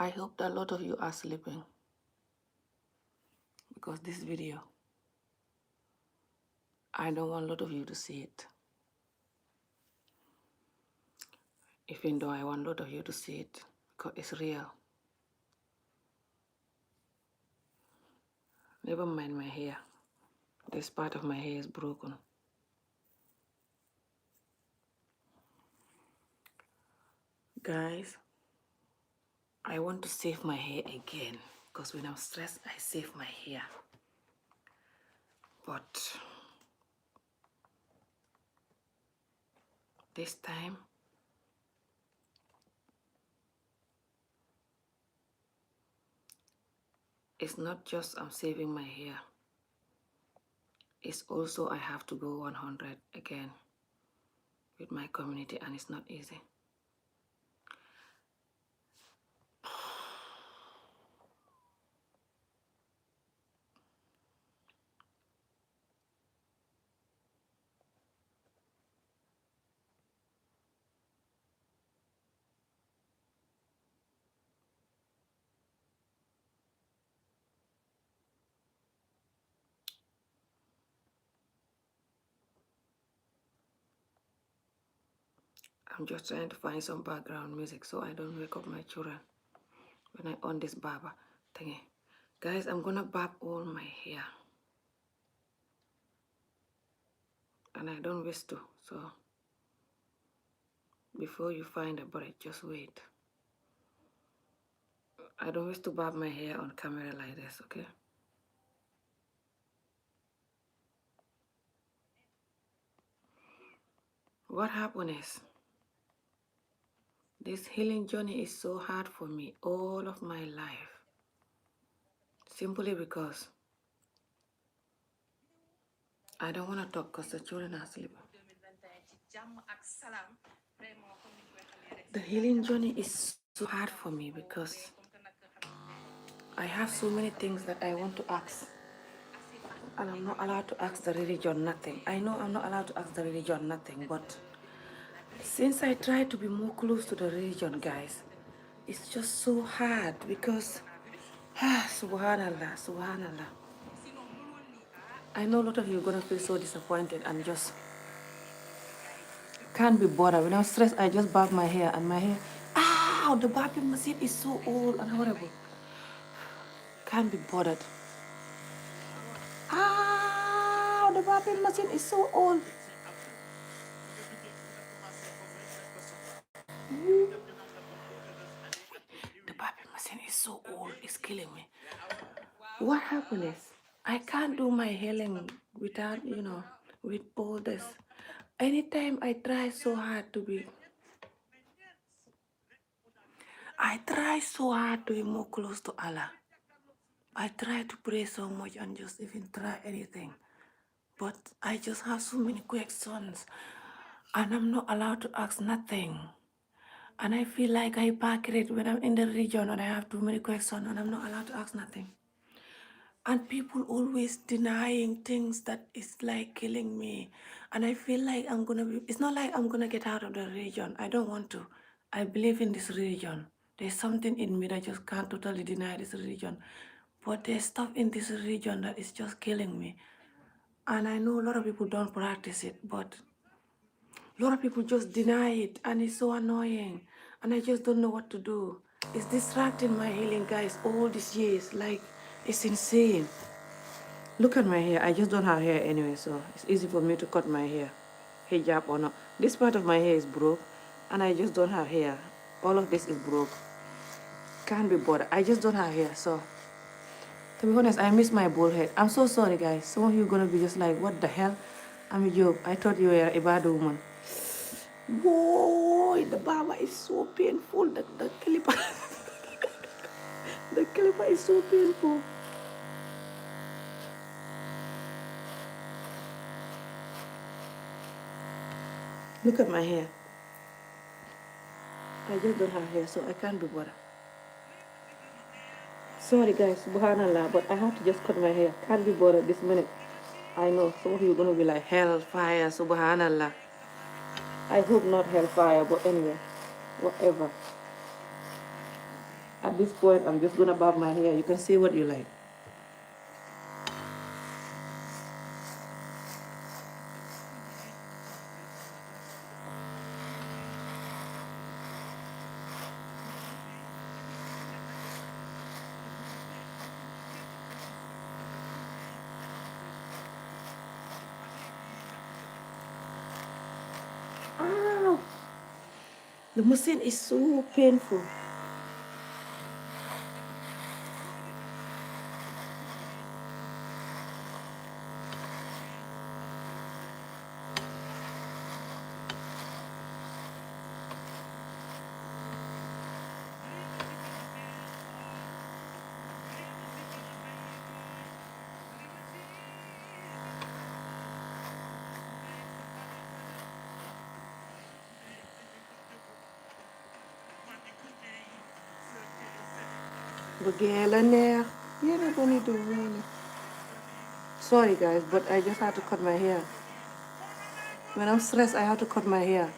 I hope that a lot of you are sleeping because this video, I don't want a lot of you to see it. Even though I want a lot of you to see it because it's real. Never mind my hair. This part of my hair is broken. Guys, I want to save my hair again because when I'm stressed, I save my hair. But this time, it's not just I'm saving my hair. It's also I have to go 100 again with my community, and it's not easy. I'm just trying to find some background music so I don't wake up my children when I on this barber thingy. Guys, I'm gonna barb all my hair. And I don't wish to, so before you find a braid, just wait. I don't wish to barb my hair on camera like this, okay? What happened is, this healing journey is so hard for me all of my life. Simply because I don't want to talk because the children are sleeping. The healing journey is so hard for me because I have so many things that I want to ask. And I'm not allowed to ask the religion nothing. I know I'm not allowed to ask the religion nothing, but since I try to be more close to the religion, guys, it's just so hard because, subhanallah, subhanallah. I know a lot of you are going to feel so disappointed and just can't be bothered. When I'm stressed, I just barb my hair and my hair, ow, the barbing machine is so old and horrible. Can't be bothered. Ow, the barbing machine is so old. The barbing machine is so old, it's killing me. What happened is, I can't do my healing without, with all this. Anytime I try so hard to be, I try so hard to be more close to Allah. I try to pray so much and just even try anything. But I just have so many questions and I'm not allowed to ask nothing. And I feel like I back it when I'm in the region and I have too many questions and I'm not allowed to ask nothing. And people always denying things that is like killing me. And I feel like it's not like I'm gonna get out of the religion. I don't want to. I believe in this religion. There's something in me that just can't totally deny this religion. But there's stuff in this religion that is just killing me. And I know a lot of people don't practice it, but a lot of people just deny it and it's so annoying. And I just don't know what to do. It's distracting my healing, guys, all these years. Like, it's insane. Look at my hair. I just don't have hair anyway, so it's easy for me to cut my hair, hijab or not. This part of my hair is broke, and I just don't have hair. All of this is broke. Can't be bothered. I just don't have hair, so to be honest, I miss my bald head. I'm so sorry, guys. Some of you are gonna be just like, what the hell? I'm a joke. I thought you were a bad woman. Boy, the barber is so painful. The clipper, the clipper is so painful. Look at my hair. I just don't have hair, so I can't be bothered. Sorry guys, subhanallah, but I have to just cut my hair. Can't be bothered this minute. I know some of you are gonna be like, hellfire, subhanallah. I hope not hellfire, but anyway, whatever. At this point, I'm just gonna bob my hair. You can see what you like. Ow! The machine is so painful. Begelener. Yeah, that's what you do. Really. Sorry guys, but I just had to cut my hair. When I'm stressed, I have to cut my hair.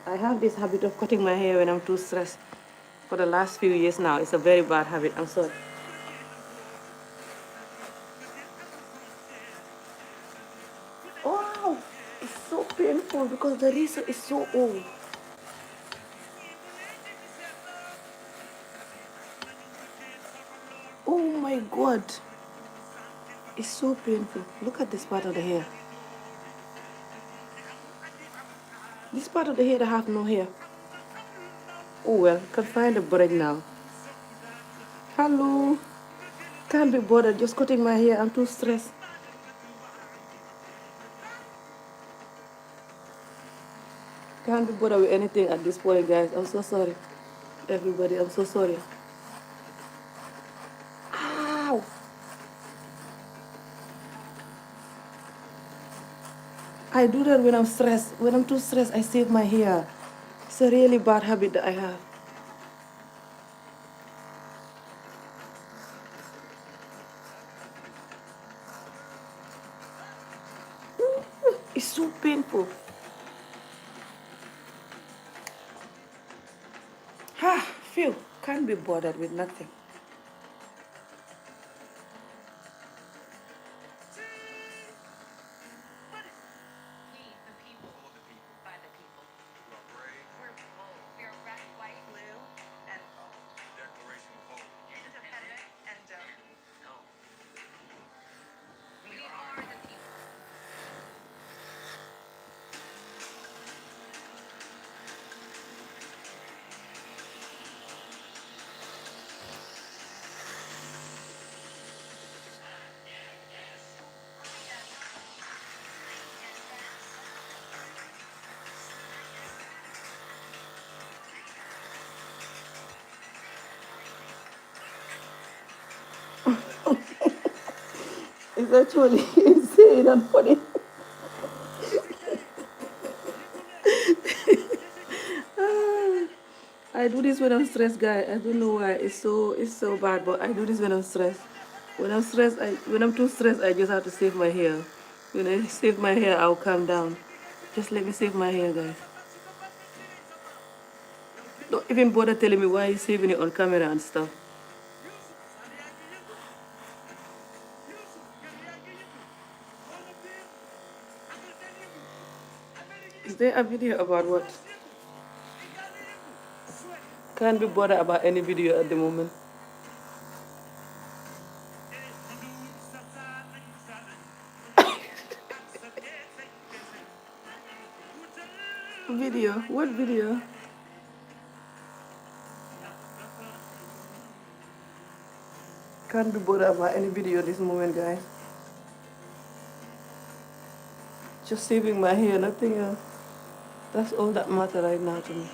I have this habit of cutting my hair when I'm too stressed. For the last few years now, it's a very bad habit. I'm sorry. Wow, it's so painful because the razor is so old. Oh my God, it's so painful. Look at this part of the hair. This part of the hair that have no hair. Oh well, can find a break now. Hello. Can't be bothered just cutting my hair. I'm too stressed. Can't be bothered with anything at this point, guys. I'm so sorry. Everybody, I'm so sorry. Ow! I do that when I'm stressed. When I'm too stressed, I save my hair. It's a really bad habit that I have. It's so painful. Ah, phew. Can't be bothered with nothing. It's actually insane and funny. I do this when I'm stressed, guys. I don't know why. It's so bad, but I do this when I'm stressed. When I'm too stressed, I just have to save my hair. When I save my hair, I'll calm down. Just let me save my hair, guys. Don't even bother telling me why you're saving it on camera and stuff. Is there a video about what? Can't be bothered about any video at the moment. Video? What video? Can't be bothered about any video at this moment, guys. Just saving my hair, nothing else. That's all that matters right now to me.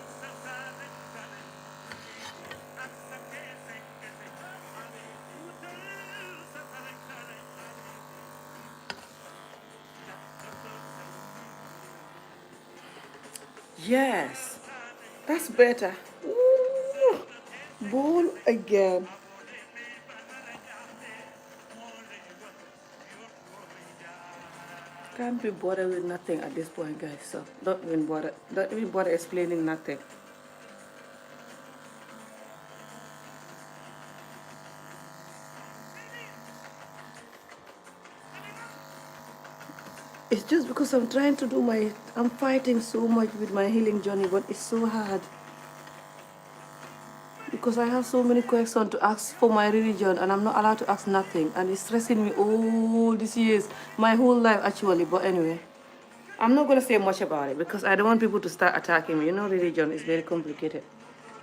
Yes, that's better. Ooh, ball again. Can't be bothered with nothing at this point, guys. So don't even bother. Don't even bother explaining nothing. It's just because I'm trying to do I'm fighting so much with my healing journey, but it's so hard. Because I have so many questions to ask for my religion and I'm not allowed to ask nothing. And it's stressing me all these years, my whole life actually. But anyway, I'm not going to say much about it because I don't want people to start attacking me. You know, religion is very complicated.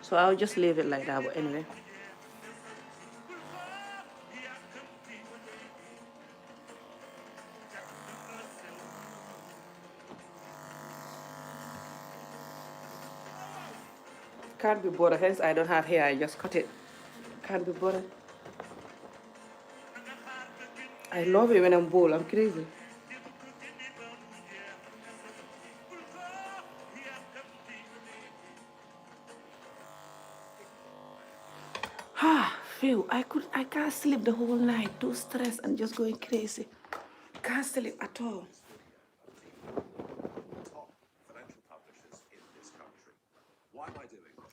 So I'll just leave it like that. But anyway. Can't be bothered. Hence, I don't have hair. I just cut it. Can't be bothered. I love it when I'm bald. I'm crazy. Ah, phew. I can't sleep the whole night. Too stressed and just going crazy. Can't sleep at all.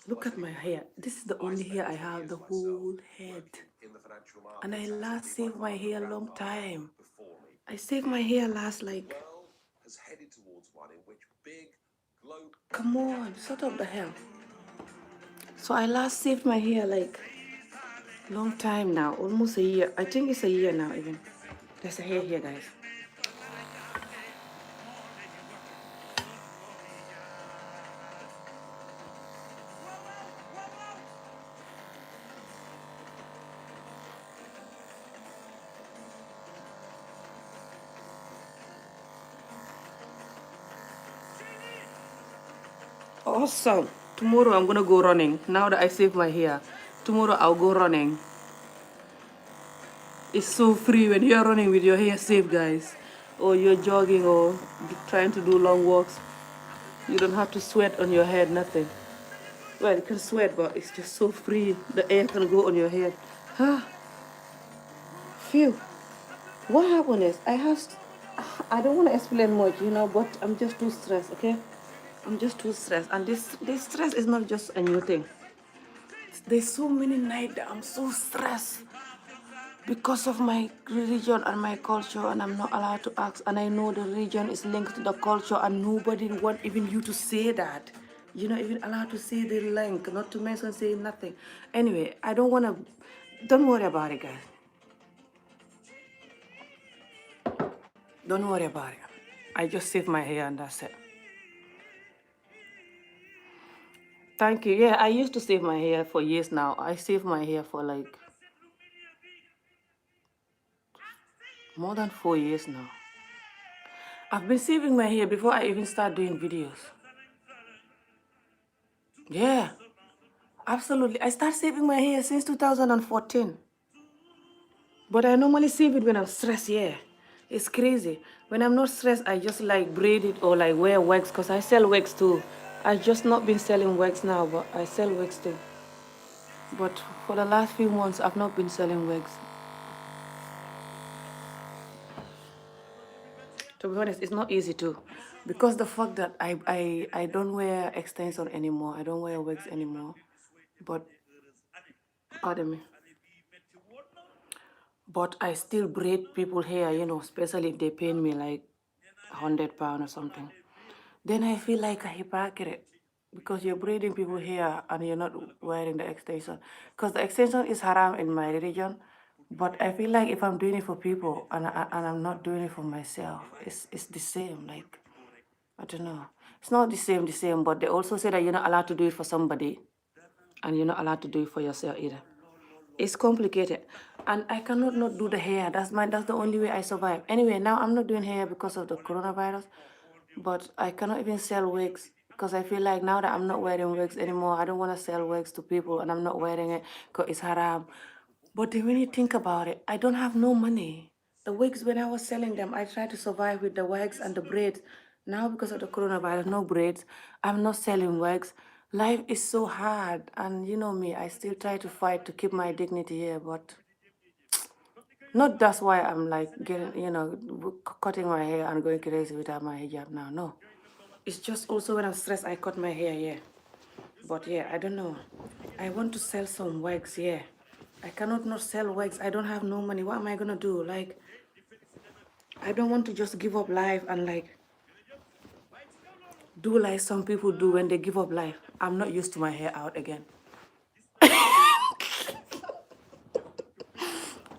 Look at my hair. This is the only hair I have, the whole head. And I last saved my hair a long time. I saved my hair last like... Come on, shut up the hell. So I last saved my hair like long time now, almost a year. I think it's a year now even. There's a hair here, guys. Awesome. Tomorrow I'm gonna go running. Now that I saved my hair, tomorrow I'll go running. It's so free when you're running with your hair saved, guys. Or you're jogging or trying to do long walks. You don't have to sweat on your head, nothing. Well, you can sweat, but it's just so free. The air can go on your head. Ah, phew. What happened is, I don't want to explain much, you know, but I'm just too stressed, okay? I'm just too stressed. And this stress is not just a new thing. There's so many nights that I'm so stressed because of my religion and my culture, and I'm not allowed to ask. And I know the religion is linked to the culture, and nobody want even you to say that. You're not even allowed to say the link, not to mention saying nothing. Anyway, I don't want to... Don't worry about it, guys. Don't worry about it. I just saved my hair and that's it. Thank you. Yeah, I used to save my hair for years now. I saved my hair for like more than 4 years now. I've been saving my hair before I even start doing videos. Yeah, absolutely. I started saving my hair since 2014. But I normally save it when I'm stressed, yeah. It's crazy. When I'm not stressed, I just like braid it or like wear wigs because I sell wigs too. I've just not been selling wigs now, but I sell wigs too. But for the last few months, I've not been selling wigs. To be honest, it's not easy too. Because the fact that I don't wear extension anymore. I don't wear wigs anymore. But, pardon me. But I still braid people hair, you know, especially if they pay me like £100 or something. Then I feel like a hypocrite because you're braiding people hair and you're not wearing the extension. Because the extension is haram in my religion. But I feel like if I'm doing it for people and I'm not doing it for myself, it's the same. Like, I don't know. It's not the same, but they also say that you're not allowed to do it for somebody and you're not allowed to do it for yourself either. It's complicated. And I cannot not do the hair. That's the only way I survive. Anyway, now I'm not doing hair because of the coronavirus, but I cannot even sell wigs because I feel like now that I'm not wearing wigs anymore, I don't want to sell wigs to people and I'm not wearing it because it's haram. But then when you think about it, I don't have no money. The wigs, when I was selling them, I tried to survive with the wigs and the braids. Now, because of the coronavirus, no braids. I'm not selling wigs. Life is so hard. And you know me, I still try to fight to keep my dignity here. But not that's why I'm like getting, you know, cutting my hair and going crazy without my hijab now. No. It's just also when I'm stressed, I cut my hair, yeah. But yeah, I don't know. I want to sell some wigs, yeah. I cannot not sell wigs. I don't have no money. What am I gonna do? Like, I don't want to just give up life and like do like some people do when they give up life. I'm not used to my hair out again.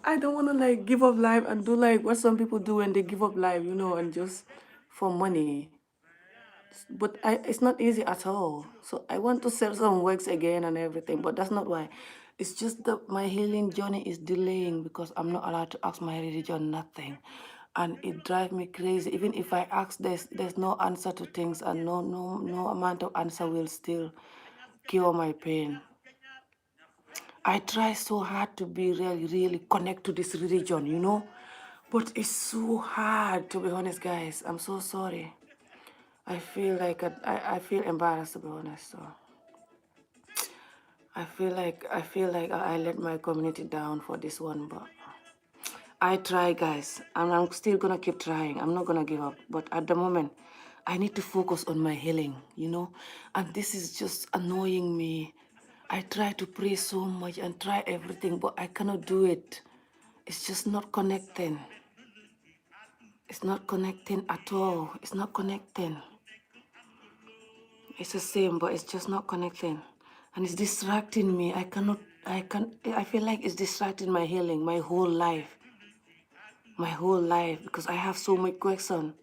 I don't want to like give up life and do like what some people do when they give up life, you know, and just for money. But it's not easy at all. So I want to sell some works again and everything, but that's not why. It's just that my healing journey is delaying because I'm not allowed to ask my religion nothing. And it drives me crazy. Even if I ask, there's no answer to things, and no amount of answer will still cure my pain. I try so hard to be really connect to this religion, you know? But it's so hard, to be honest, guys. I'm so sorry. I feel like I feel embarrassed, to be honest. So I feel like I let my community down for this one, but I try, guys, and I'm still gonna keep trying. I'm not gonna give up. But at the moment, I need to focus on my healing, you know? And this is just annoying me. I try to pray so much and try everything, but I cannot do it. It's just not connecting. It's not connecting at all. It's not connecting. It's the same, but it's just not connecting. And it's distracting me. I feel like it's distracting my healing, my whole life. My whole life, because I have so much question.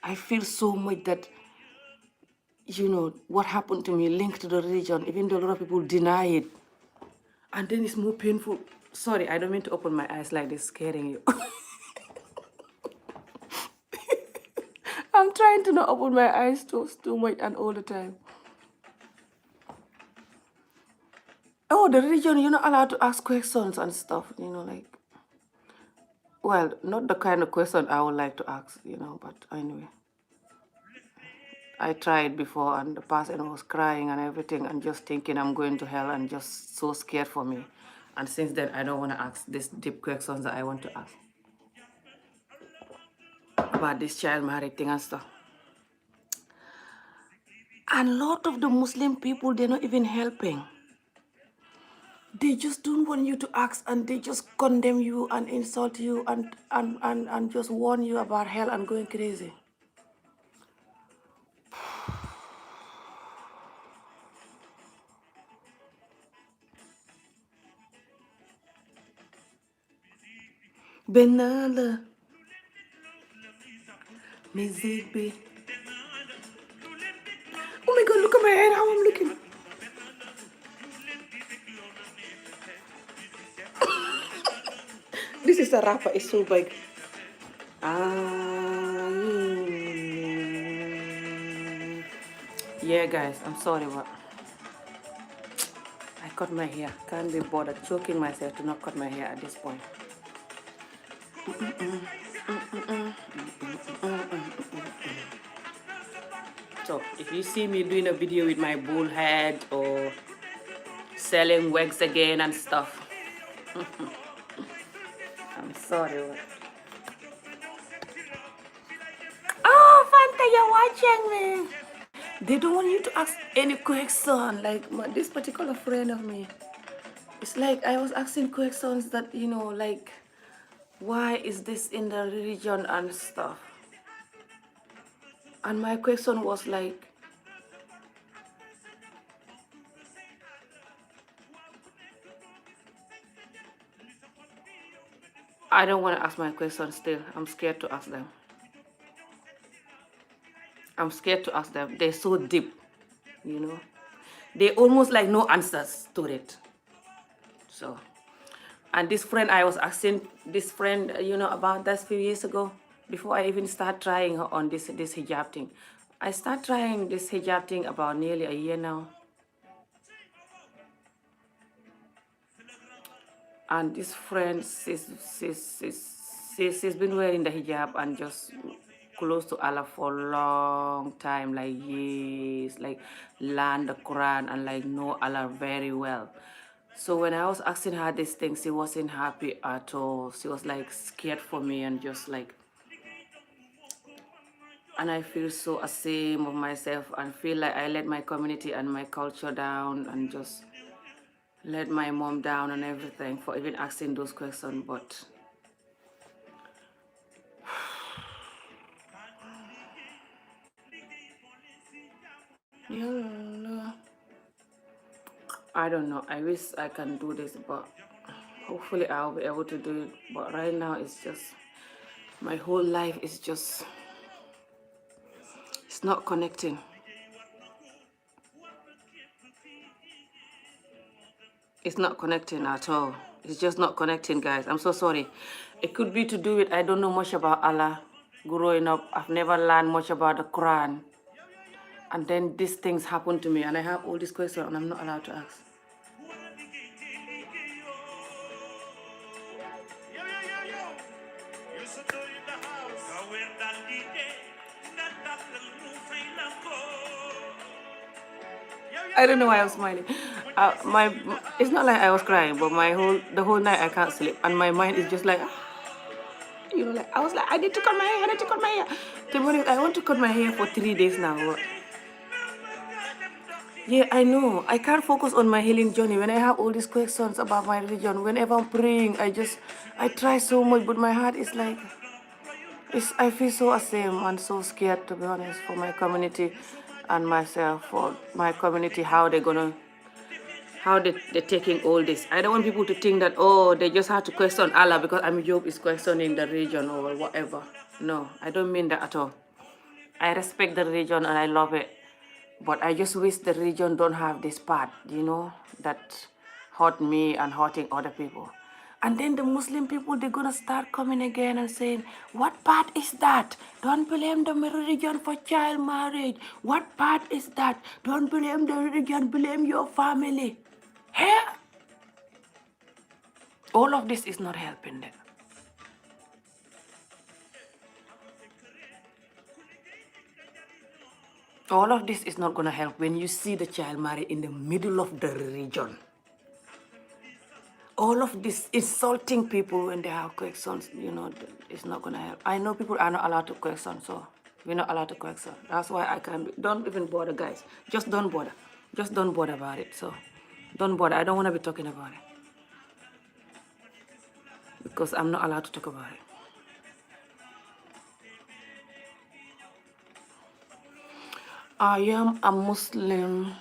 I feel so much that, you know, what happened to me linked to the religion, even though a lot of people deny it. And then it's more painful. Sorry, I don't mean to open my eyes like this, scaring you. I'm trying to not open my eyes too much and all the time. Oh, the religion, you're not allowed to ask questions and stuff, you know, like, well, not the kind of question I would like to ask, you know, but anyway. I tried before and the person was crying and everything and just thinking I'm going to hell and just so scared for me. And since then, I don't want to ask these deep questions that I want to ask about this child marriage thing and stuff. And a lot of the Muslim people, they're not even helping. They just don't want you to ask and they just condemn you and insult you and just warn you about hell and going crazy. Benala. Mizibi. Oh my God, look at my head, how I'm looking. This is a rapper, it's so big. Yeah, guys, I'm sorry, but I cut my hair. Can't be bothered choking myself to not cut my hair at this point. So if you see me doing a video with my bull head or selling wigs again and stuff, I'm sorry. Oh, Fanta, you're watching me. They don't want you to ask any question. Like this particular friend of me, it's like I was asking questions that, you know, like, why is this in the religion and stuff? And my question was like, I don't want to ask my questions still. I'm scared to ask them. I'm scared to ask them. They're so deep, you know. They almost like no answers to it. So, and this friend, I was asking this friend, you know, about that few years ago, before I even start trying on this hijab thing. I start trying this hijab thing about nearly a year now. And this friend, she's been wearing the hijab and just close to Allah for a long time, like years, like learn the Quran and like know Allah very well. So when I was asking her these things, she wasn't happy at all. She was like scared for me and just like, and I feel so ashamed of myself and feel like I let my community and my culture down and just let my mom down and everything for even asking those questions. But Yeah, no. I don't know. I wish I can do this, but hopefully I'll be able to do it. But right now, it's just my whole life is just, it's not connecting. It's not connecting at all. It's just not connecting, guys. I'm so sorry. It could be to do with I don't know much about Allah. Growing up, I've never learned much about the Quran. And then these things happen to me, and I have all these questions, and I'm not allowed to ask. I don't know why I'm smiling. It's not like I was crying, but the whole night I can't sleep, and my mind is just like, like I was like, I need to cut my hair, I need to cut my hair. To be honest, I want to cut my hair for 3 days now. But yeah, I know. I can't focus on my healing journey when I have all these questions about my religion. Whenever I'm praying, I try so much, but my heart is like, I feel so ashamed and so scared, to be honest, for my community and myself, for my community, how they're taking all this. I don't want people to think that, oh, they just have to question Allah because Job is questioning the religion or whatever. No, I don't mean that at all. I respect the religion and I love it. But I just wish the religion don't have this part, that hurt me and hurting other people. And then the Muslim people, they're going to start coming again and saying, what part is that? Don't blame the religion for child marriage. What part is that? Don't blame the religion, blame your family. Hey? All of this is not helping them. All of this is not going to help when you see the child married in the middle of the religion. All of this insulting people when they have questions, it's not going to help. I know people are not allowed to question, so we're not allowed to question. That's why I can't don't even bother, guys. Just don't bother. Just don't bother about it. So don't bother. I don't want to be talking about it because I'm not allowed to talk about it. I am a Muslim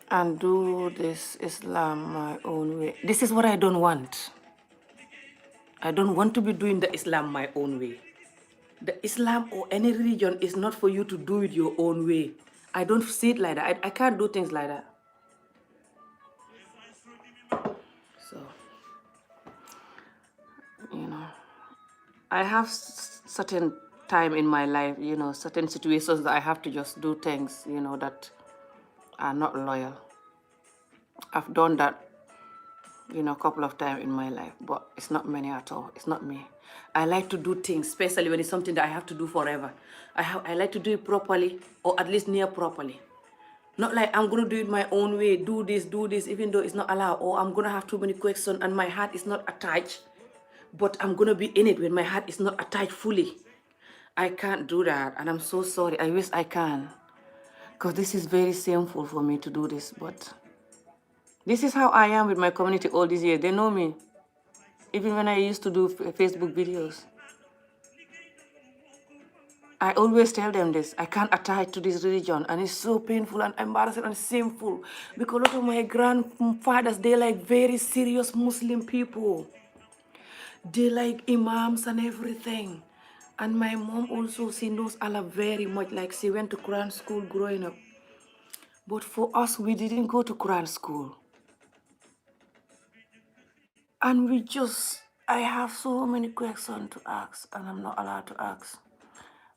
and do this Islam my own way. This is what I don't want. I don't want to be doing the Islam my own way. The Islam or any religion is not for you to do it your own way. I don't see it like that. I can't do things like that. So, I have certain time in my life, certain situations that I have to just do things, that are not loyal. I've done that, a couple of times in my life, but it's not many at all. It's not me. I like to do things, especially when it's something that I have to do forever. I like to do it properly, or at least near properly. Not like I'm going to do it my own way, do this, even though it's not allowed, or I'm going to have too many questions and my heart is not attached, but I'm going to be in it when my heart is not attached fully. I can't do that, and I'm so sorry. I wish I can, because this is very shameful for me to do this, but this is how I am with my community all these years. They know me, even when I used to do Facebook videos. I always tell them this. I can't attach to this religion, and it's so painful and embarrassing and shameful because a lot of my grandfathers, they're like very serious Muslim people. They like imams and everything. And my mom also, she knows Allah very much. Like she went to Quran school growing up. But for us, we didn't go to Quran school. And I have so many questions to ask, and I'm not allowed to ask.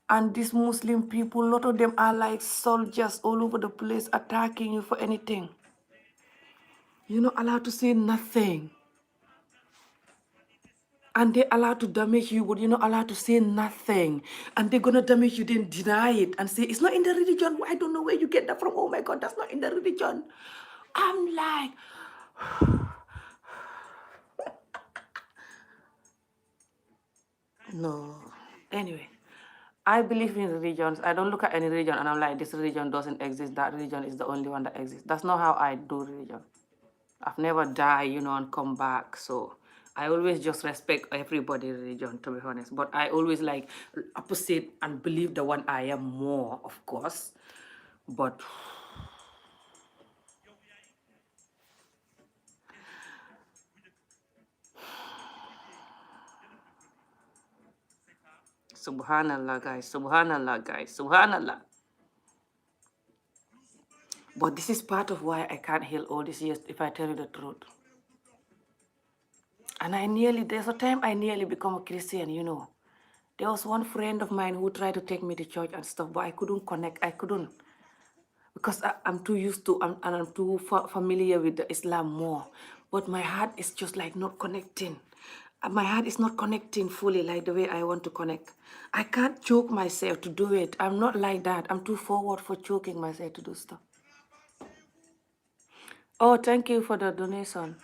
And these Muslim people, a lot of them are like soldiers all over the place attacking you for anything. You're not allowed to say nothing. And they're allowed to damage you, but you're not allowed to say nothing. And they're going to damage you, then deny it and say, it's not in the religion. I don't know where you get that from. Oh my God, that's not in the religion. I'm like, no. Anyway. I believe in religions. I don't look at any religion and I'm like, this religion doesn't exist. That religion is the only one that exists. That's not how I do religion. I've never died, and come back. So I always just respect everybody religion, to be honest. But I always like opposite and believe the one I am more, of course. But subhanallah, guys, subhanallah, guys, subhanallah. But this is part of why I can't heal all these years, if I tell you the truth. And there's a time I nearly become a Christian, you know. There was one friend of mine who tried to take me to church and stuff, but I couldn't connect. I couldn't. Because I'm too used to, and I'm too familiar with the Islam more. But my heart is just like not connecting. My heart is not connecting fully like the way I want to connect. I can't choke myself to do it. I'm not like that. I'm too forward for choking myself to do stuff. Oh, thank you for the donation.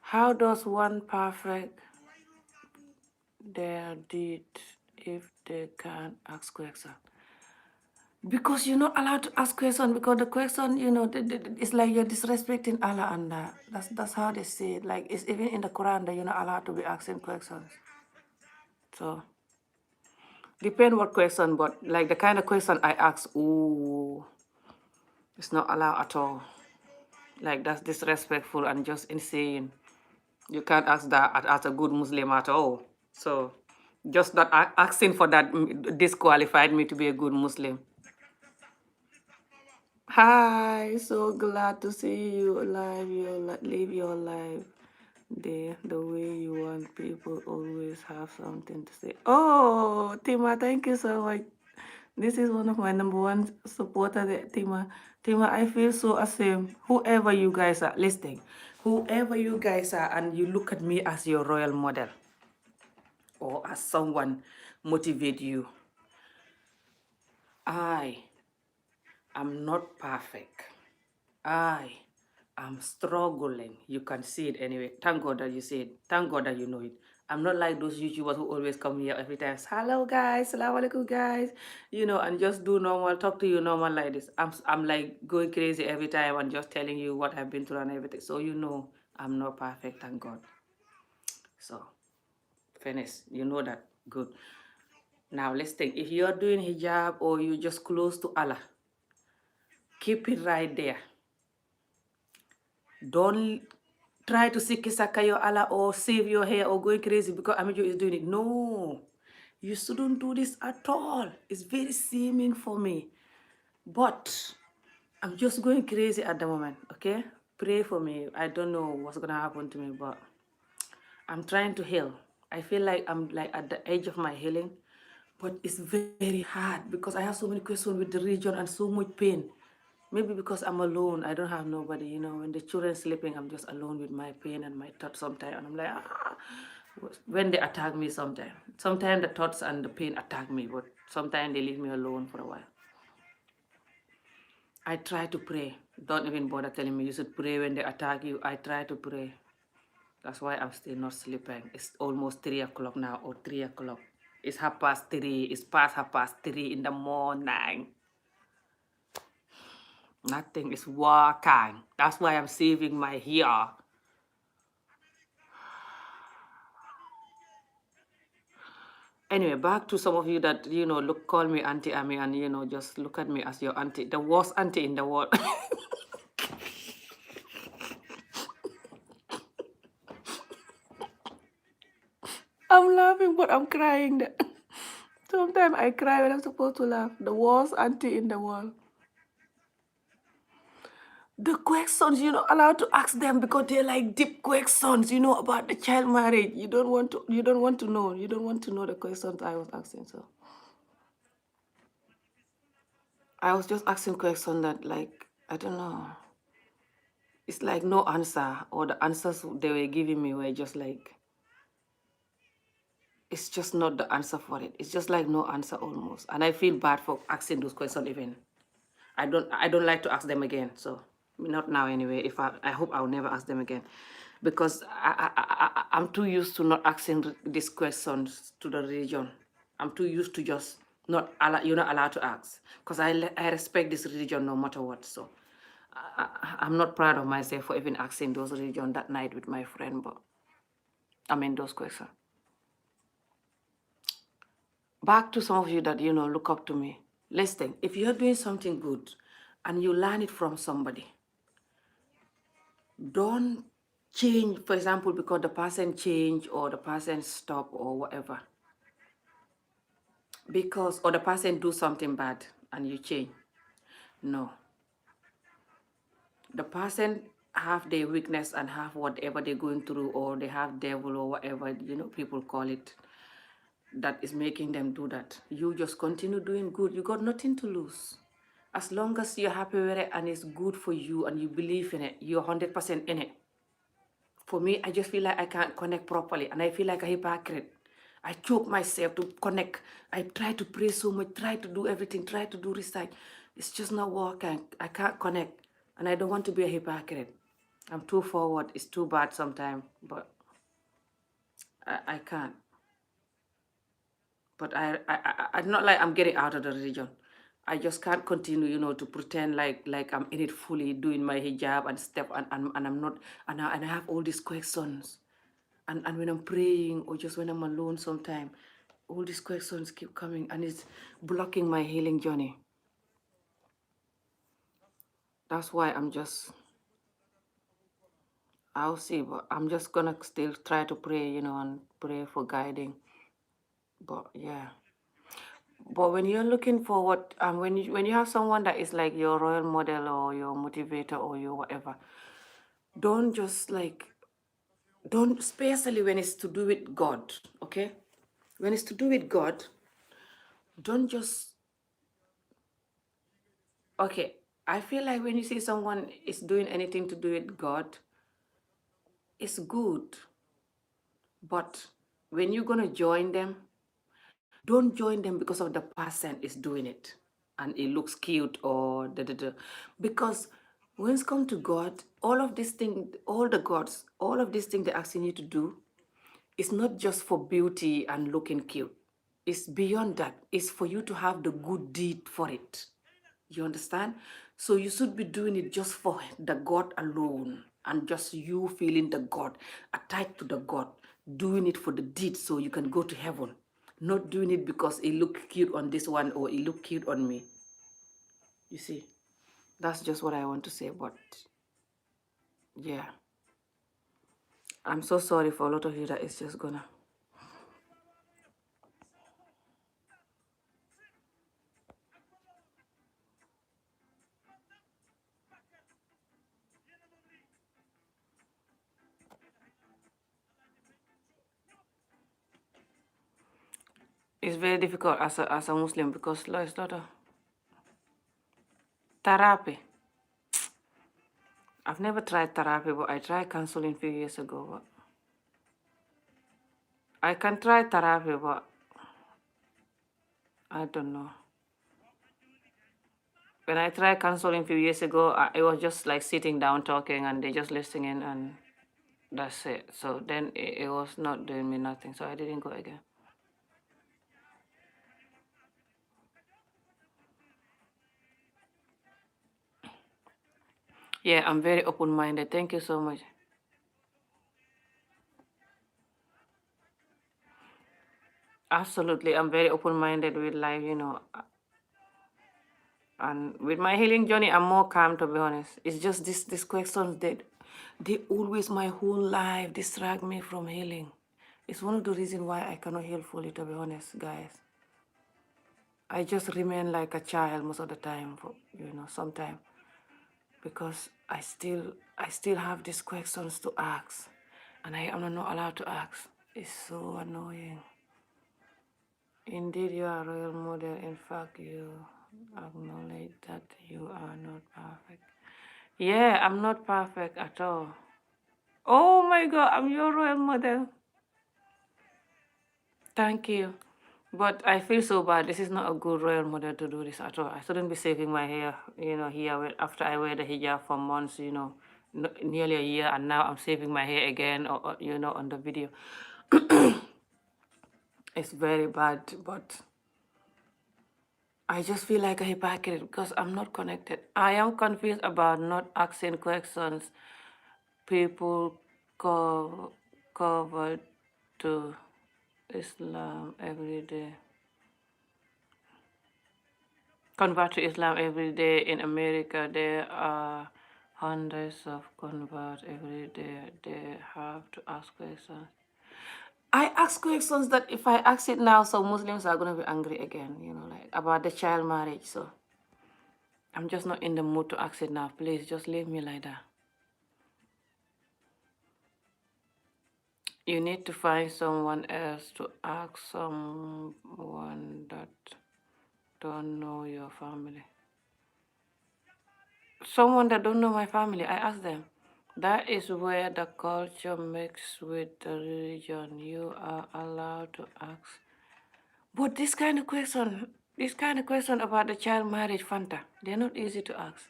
How does one perfect their deed if they can't ask question? Because you're not allowed to ask question, because the question, you know, it's like you're disrespecting Allah, and that's how they say it. Like, it's even in the Quran that you're not allowed to be asking questions. So, depend what question, but like the kind of question I ask, ooh, it's not allowed at all. Like, that's disrespectful and just insane. You can't ask that as a good Muslim at all. So, just not asking for that disqualified me to be a good Muslim. Hi, so glad to see you alive. Live your life the way you want. People always have something to say. Oh, Tima, thank you so much. This is one of my number one supporter, Tima. Tima, I feel so ashamed. Whoever you guys are listening, whoever you guys are, and you look at me as your royal model or as someone motivate you. I am not perfect. I am struggling. You can see it anyway. Thank God that you see it. Thank God that you know it. I'm not like those YouTubers who always come here every time. Hello guys, salaam alaikum guys. You know, and just do normal, talk to you normal like this. I'm like going crazy every time and just telling you what I've been through and everything. So you know I'm not perfect, thank God. So finish. You know that. Good. Now let's think. If you're doing hijab or you're just close to Allah, keep it right there. Don't try to sikisaka your Allah or save your hair or going crazy because Amijo is doing it. No, you shouldn't do this at all. It's very seeming for me. But I'm just going crazy at the moment, okay? Pray for me. I don't know what's gonna happen to me, but I'm trying to heal. I feel like I'm like at the edge of my healing, but it's very hard because I have so many questions with the religion and so much pain. Maybe because I'm alone, I don't have nobody, you know, when the children sleeping, I'm just alone with my pain and my thoughts sometimes, and I'm like, when they attack me sometimes. Sometimes the thoughts and the pain attack me, but sometimes they leave me alone for a while. I try to pray. Don't even bother telling me you should pray when they attack you. I try to pray. That's why I'm still not sleeping. It's almost 3 o'clock now, or 3 o'clock. It's 3:30. It's past 3:30 in the morning. Nothing is working. That's why I'm saving my hair. Anyway, back to some of you that, you know, call me Auntie Ami and, you know, just look at me as your auntie, the worst auntie in the world. I'm laughing, but I'm crying. Sometimes I cry when I'm supposed to laugh. The worst auntie in the world. The questions you're not allowed to ask them because they're like deep questions, you know, about the child marriage. You don't want to know. You don't want to know the questions I was asking. So I was just asking questions that, like, I don't know. It's like no answer, or the answers they were giving me were just like, it's just not the answer for it. It's just like no answer almost. And I feel bad for asking those questions even. I don't like to ask them again. So not now anyway. If I hope I'll never ask them again, because I'm too used to not asking these questions to the religion. I'm too used to just you're not allowed to ask, because I respect this religion no matter what. So I'm not proud of myself for even asking those religion that night with my friend, but I mean, those questions. Back to some of you that, look up to me. Listen, if you're doing something good and you learn it from somebody, don't change, for example, because the person changed or the person stopped or whatever. Because, or the person do something bad and you change. No. The person have their weakness and have whatever they're going through, or they have devil or whatever, people call it, that is making them do that. You just continue doing good. You got nothing to lose. As long as you're happy with it and it's good for you and you believe in it, you're 100% in it. For me, I just feel like I can't connect properly and I feel like a hypocrite. I choke myself to connect. I try to pray so much, try to do everything, try to do research. It's just not working. I can't connect and I don't want to be a hypocrite. I'm too forward. It's too bad sometimes, but I can't. But I'm not like I'm getting out of the religion. I just can't continue, to pretend like I'm in it fully, doing my hijab and stuff, and I'm not, and I have all these questions. And when I'm praying or just when I'm alone sometime, all these questions keep coming and it's blocking my healing journey. That's why I'll see, but I'm just gonna still try to pray, and pray for guiding. But yeah. But when you're looking for when you have someone that is like your role model or your motivator or your whatever, don't just don't, especially when it's to do with God, okay? When it's to do with God, don't just, okay, I feel like when you see someone is doing anything to do with God, it's good. But when you're gonna join them, don't join them because of the person is doing it and it looks cute or da da da. Because when it's come to God, all of these things, all the gods, all of these things they're asking you to do, it's not just for beauty and looking cute. It's beyond that. It's for you to have the good deed for it. You understand? So you should be doing it just for the God alone and just you feeling the God, attached to the God, doing it for the deed so you can go to heaven. Not doing it because it look cute on this one or it look cute on me. You see? That's just what I want to say, but yeah. I'm so sorry for a lot of you that it's just gonna. It's very difficult as a Muslim because law is not a therapy. I've never tried therapy, but I tried counseling a few years ago. But I can try therapy, but I don't know. When I tried counseling a few years ago, it was just like sitting down talking and they just listening and that's it. So then it was not doing me nothing, so I didn't go again. Yeah, I'm very open-minded. Thank you so much. Absolutely, I'm very open-minded with life, and with my healing journey, I'm more calm, to be honest. It's just these questions that they always my whole life distract me from healing. It's one of the reasons why I cannot heal fully, to be honest, guys. I just remain like a child most of the time, sometimes, because I still have these questions to ask, and I am not allowed to ask. It's so annoying. Indeed, you are a role model. In fact, you acknowledge that you are not perfect. Yeah, I'm not perfect at all. Oh my God, I'm your role model. Thank you. But I feel so bad. This is not a good role model to do this at all. I shouldn't be saving my hair, here after I wear the hijab for months, nearly a year, and now I'm saving my hair again, on the video. It's very bad, but I just feel like a hypocrite because I'm not connected. I am confused about not asking questions. People covered to Islam every day. Convert to Islam every day. In America, there are hundreds of converts every day. They have to ask questions. I ask questions that if I ask it now, so Muslims are gonna be angry again, like about the child marriage. So I'm just not in the mood to ask it now. Please just leave me like that. You need to find someone else to ask, someone that don't know your family. Someone that don't know my family, I ask them. That is where the culture mixes with the religion. You are allowed to ask. But this kind of question about the child marriage, Fanta, they're not easy to ask.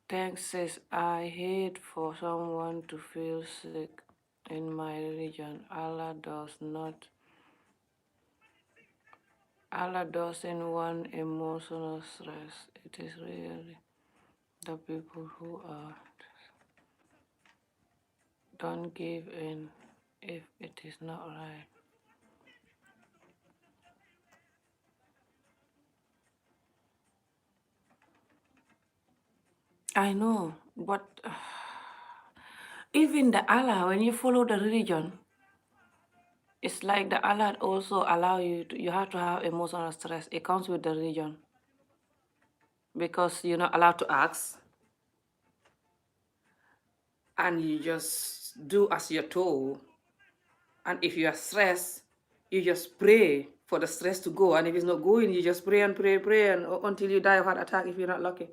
Thanks says, I hate for someone to feel sick in my religion. Allah doesn't want emotional stress. It is really the people who don't give in if it is not right. I know, but even the Allah, when you follow the religion, it's like the Allah also allow you have to have emotional stress. It comes with the religion because you're not allowed to ask and you just do as you're told. And if you are stressed, you just pray for the stress to go. And if it's not going, you just pray and pray, pray and until you die of heart attack if you're not lucky.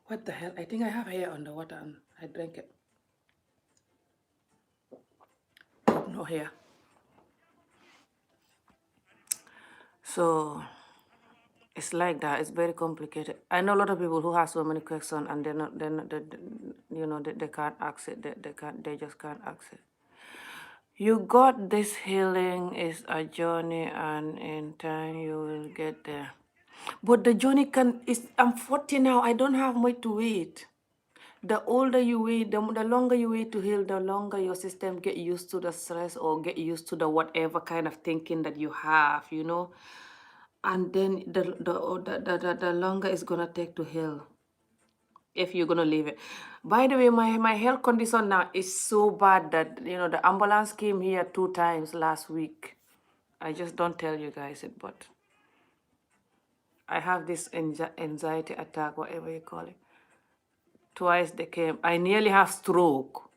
What the hell? I think I have hair on the water and I drank it. No hair. So it's like that. It's very complicated. I know a lot of people who have so many questions and they can't ask it. They just can't ask it. You got this. Healing is a journey and in time you will get there. But the journey I'm 40 now. I don't have much to wait. The older you wait, the longer you wait to heal, the longer your system get used to the stress or get used to the whatever kind of thinking that you have, and then the longer it's gonna take to heal if you're gonna leave it. By the way, my health condition now is so bad that the ambulance came here 2 times last week. I just don't tell you guys it, but I have this anxiety attack, whatever you call it. Twice they came. I nearly have stroke.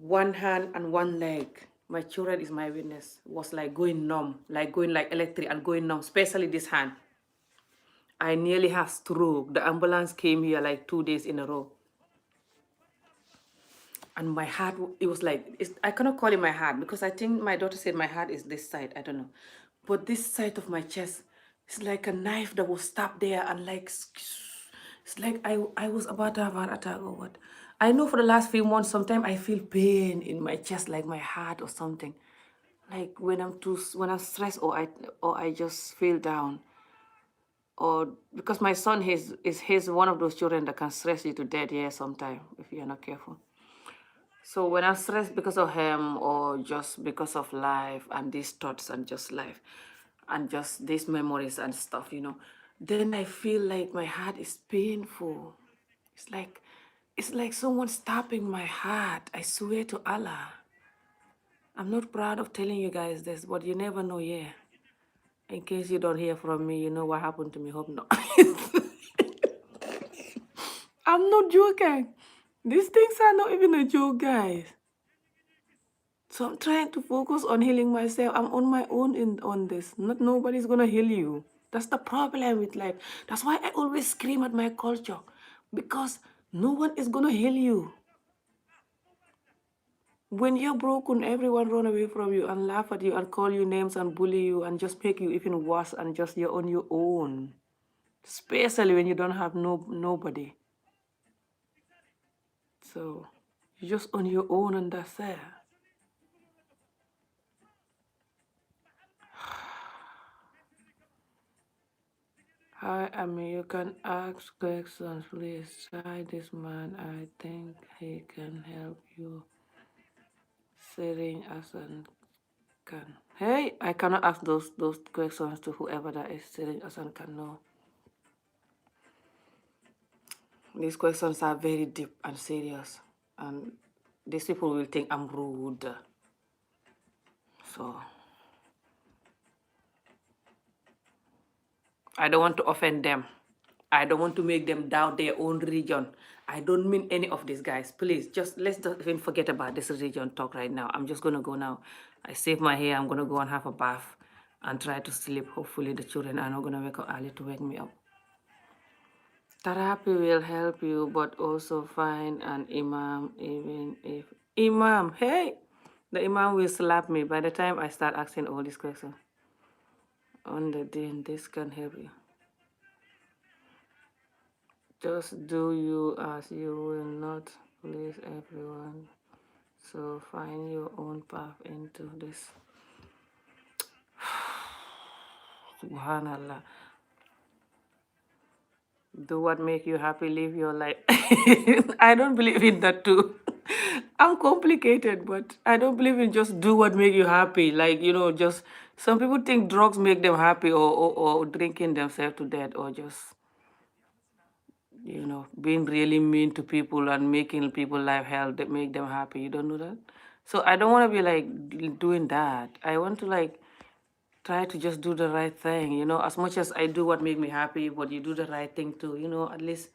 One hand and one leg. My children is my witness. Was like going numb, like going like electric and going numb, especially this hand. I nearly have stroke. The ambulance came here like 2 days in a row. And my heart, it was like, I cannot call it my heart because I think my daughter said my heart is this side. I don't know. But this side of my chest, it's like a knife that was stabbed there and like, it's like I was about to have an attack or what. I know for the last few months, sometimes I feel pain in my chest, like my heart or something. Like when I'm stressed or I just feel down. Or because my son he's one of those children that can stress you to death, yeah, sometimes if you're not careful. So when I'm stressed because of him or just because of life and these thoughts and just life and just these memories and stuff, then I feel like my heart is painful. It's like someone stopping my heart. I swear to Allah. I'm not proud of telling you guys this, but you never know, yeah. In case you don't hear from me, you know what happened to me. Hope not. I'm not joking. These things are not even a joke, guys. So I'm trying to focus on healing myself. I'm on my own on this. Nobody's gonna heal you. That's the problem with life. That's why I always scream at my culture. Because no one is gonna heal you. When you're broken, everyone run away from you and laugh at you and call you names and bully you and just make you even worse and just you're on your own. Especially when you don't have nobody. So you're just on your own and that's it. Hi, Amy. You can ask questions, please. Try this man. I think he can help you. Sitting as an can. Hey, I cannot ask those questions to whoever that is sitting as an can know. These questions are very deep and serious, and these people will think I'm rude. So I don't want to offend them. I don't want to make them doubt their own religion. I don't mean any of these guys. Please, let's just even forget about this religion talk right now. I'm just gonna go now. I save my hair. I'm gonna go and have a bath and try to sleep. Hopefully the children are not gonna wake up early to wake me up. Therapy will help you, but also find an imam, even if imam, hey, the imam will slap me by the time I start asking all these questions. On the day, this can help you. Just do you as you will not please everyone. So find your own path into this. Subhanallah. Do what make you happy, live your life. I don't believe in that too. I'm complicated, but I don't believe in just do what make you happy. Like, just some people think drugs make them happy, or drinking themselves to death, or just, being really mean to people and making people life hell that make them happy. You don't know that? So I don't want to be like doing that. I want to like try to just do the right thing, as much as I do what make me happy, but you do the right thing too, at least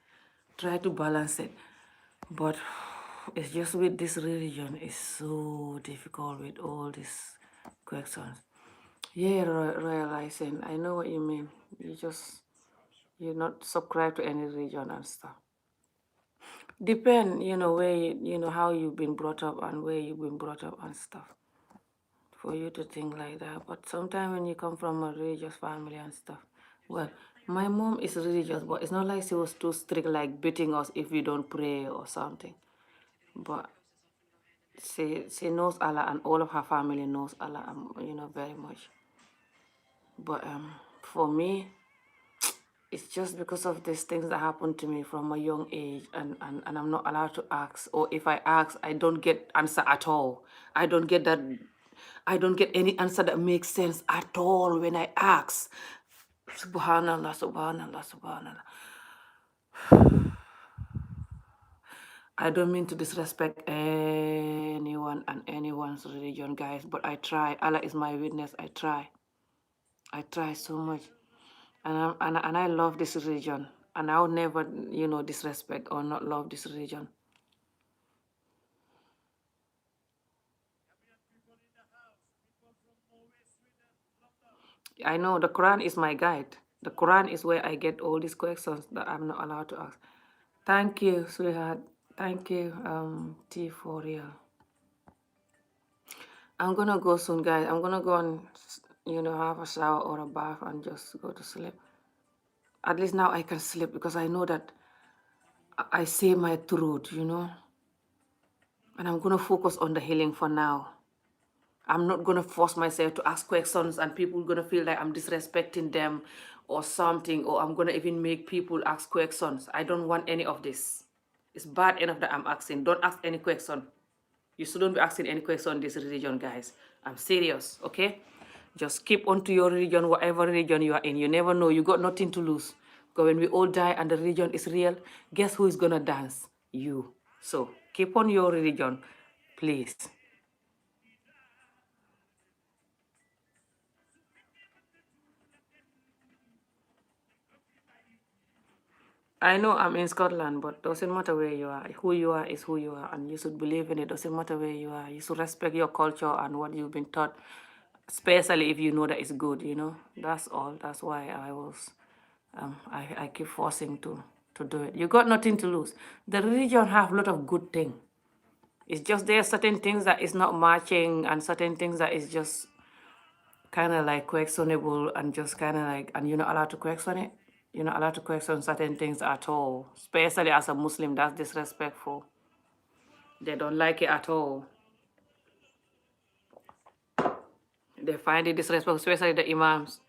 try to balance it. But it's just with this religion, it's so difficult with all these questions. Yeah, realizing, I know what you mean. You're not subscribed to any religion and stuff. Depend, where how you've been brought up and where you've been brought up and stuff, for you to think like that. But sometimes when you come from a religious family and stuff, well, my mom is religious, but it's not like she was too strict, like beating us if we don't pray or something. But she knows Allah, and all of her family knows Allah, very much. But for me, it's just because of these things that happened to me from a young age, and I'm not allowed to ask, or if I ask, I don't get answer at all. I don't get any answer that makes sense at all when I ask. Subhanallah, subhanallah, subhanallah. I don't mean to disrespect anyone and anyone's religion, guys, but I try. Allah is my witness. I try. I try so much. And I love this religion. And I'll never, disrespect or not love this religion. I know the Quran is my guide. The Quran is where I get all these questions that I'm not allowed to ask. Thank you, sweetheart. Thank you, T for real. I'm gonna go soon, guys. I'm gonna go and, have a shower or a bath and just go to sleep. At least now I can sleep because I know that I say my truth, and I'm gonna focus on the healing for now. I'm not gonna force myself to ask questions and people gonna feel like I'm disrespecting them or something, or I'm gonna even make people ask questions. I don't want any of this. It's bad enough that I'm asking. Don't ask any question. You shouldn't be asking any question in this religion, guys. I'm serious, okay? Just keep on to your religion, whatever religion you are in. You never know. You got nothing to lose. Because when we all die and the religion is real, guess who is gonna dance? You. So keep on your religion, please. I know I'm in Scotland, but doesn't matter where you are. Who you are is who you are, and you should believe in it. Doesn't matter where you are. You should respect your culture and what you've been taught, especially if you know that it's good. That's all. That's why I keep forcing to do it. You got nothing to lose. The religion have a lot of good things. It's just there are certain things that is not matching, and certain things that is just kind of like questionable, and just kind of like, and you're not allowed to question it. You're not allowed to question certain things at all, especially as a Muslim. That's disrespectful. They don't like it at all. They find it disrespectful, especially the imams.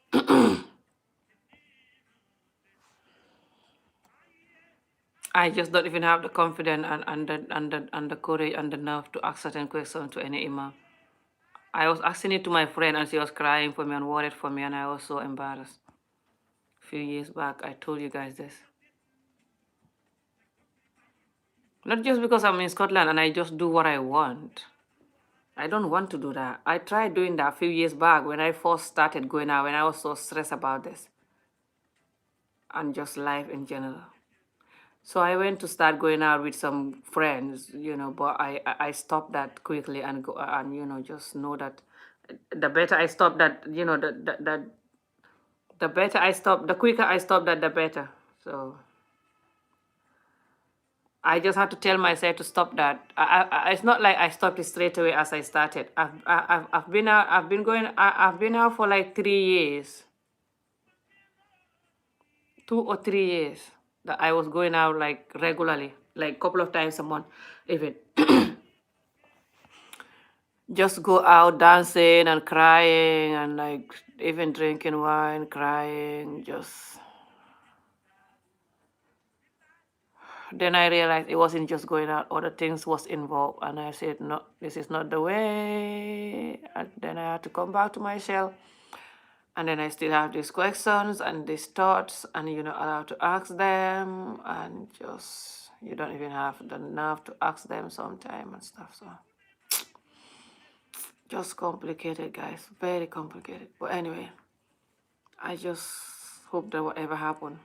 I just don't even have the confidence and the courage and the nerve to ask certain questions to any imam. I was asking it to my friend and she was crying for me and worried for me and I was so embarrassed. A few years back, I told you guys this. Not just because I'm in Scotland and I just do what I want. I don't want to do that. I tried doing that a few years back when I first started going out, when I was so stressed about this and just life in general. So I went to start going out with some friends, but I stopped that quickly and go and just know that the better I stop that, the better I stop, the quicker I stop that, the better. So I just had to tell myself to stop that. It's not like I stopped it straight away as I started. I've been out. I've been out for like 3 years, 2 or 3 years that I was going out like regularly, like a couple of times a month, even. Just go out dancing and crying and like even drinking wine, crying, just. Then I realized it wasn't just going out, other things was involved. And I said, no, this is not the way. And then I had to come back to myself. And then I still have these questions and these thoughts, and you're not allowed to ask them. And just, you don't even have the nerve to ask them sometime and stuff. So, just complicated, guys. Very complicated. But anyway, I just hope that whatever happen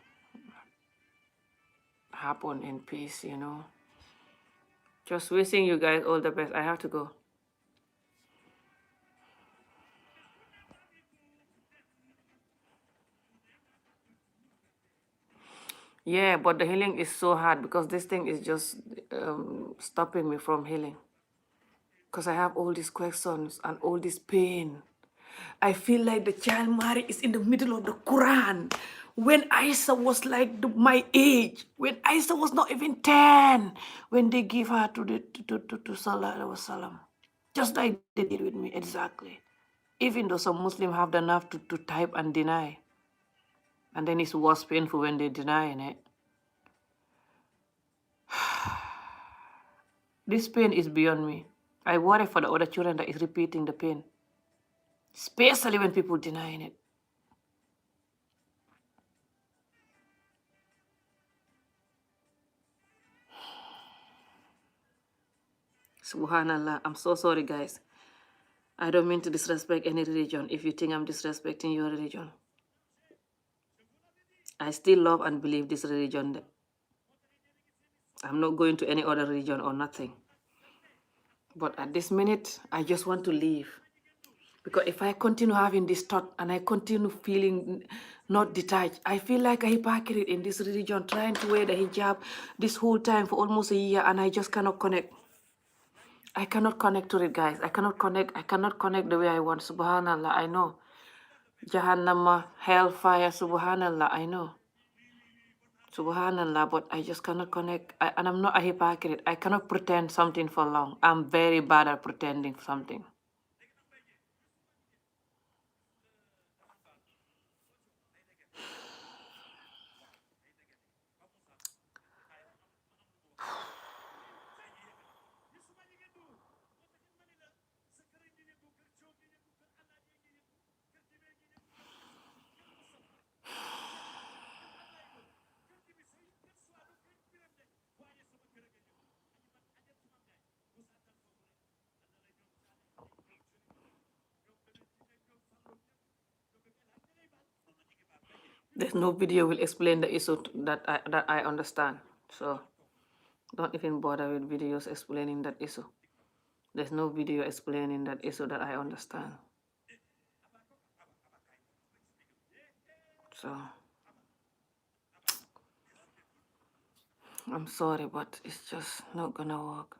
in peace, Just wishing you guys all the best. I have to go. Yeah, but the healing is so hard because this thing is just stopping me from healing. Because I have all these questions and all this pain. I feel like the child Mary is in the middle of the Quran. When Isa was like my age, when Isa was not even 10, when they give her to Sallallahu Alaihi Wasallam. Just like they did with me, exactly. Even though some Muslims have the nerve to type and deny. And then it's worse painful when they deny it. This pain is beyond me. I worry for the other children that is repeating the pain. Especially when people denying it. Subhanallah. I'm so sorry, guys. I don't mean to disrespect any religion if you think I'm disrespecting your religion. I still love and believe this religion. I'm not going to any other religion or nothing. But at this minute, I just want to leave. Because if I continue having this thought and I continue feeling not detached, I feel like a hypocrite in this religion, trying to wear the hijab this whole time for almost a year, and I just cannot connect. I cannot connect to it, guys. I cannot connect the way I want. Subhanallah, I know. Jahannama, hellfire, subhanallah, I know. Subhanallah, but I just cannot connect. And I'm not a hypocrite. I cannot pretend something for long. I'm very bad at pretending something. There's no video will explain the issue that I understand. So don't even bother with videos explaining that issue. There's no video explaining that issue that I understand. So I'm sorry, but it's just not gonna work.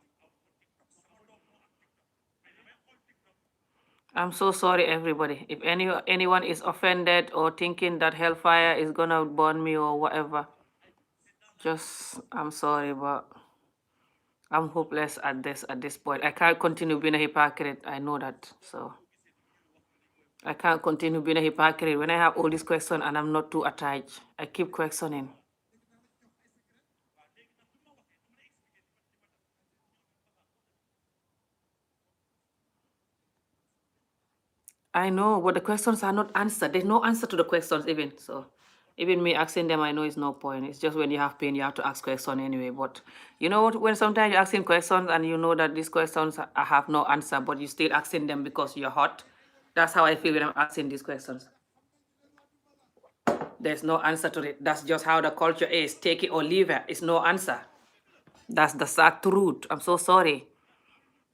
I'm so sorry, everybody. If anyone is offended or thinking that hellfire is gonna burn me or whatever, just I'm sorry, but I'm hopeless at this point. I can't continue being a hypocrite. I know that. So I can't continue being a hypocrite when I have all these questions and I'm not too attached. I keep questioning. I know, but the questions are not answered. There's no answer to the questions even. So even me asking them, I know it's no point. It's just when you have pain, you have to ask questions anyway. But you know what? When sometimes you're asking questions and you know that these questions have no answer, but you still asking them because you're hot. That's how I feel when I'm asking these questions. There's no answer to it. That's just how the culture is. Take it or leave it. It's no answer. That's the sad truth. I'm so sorry.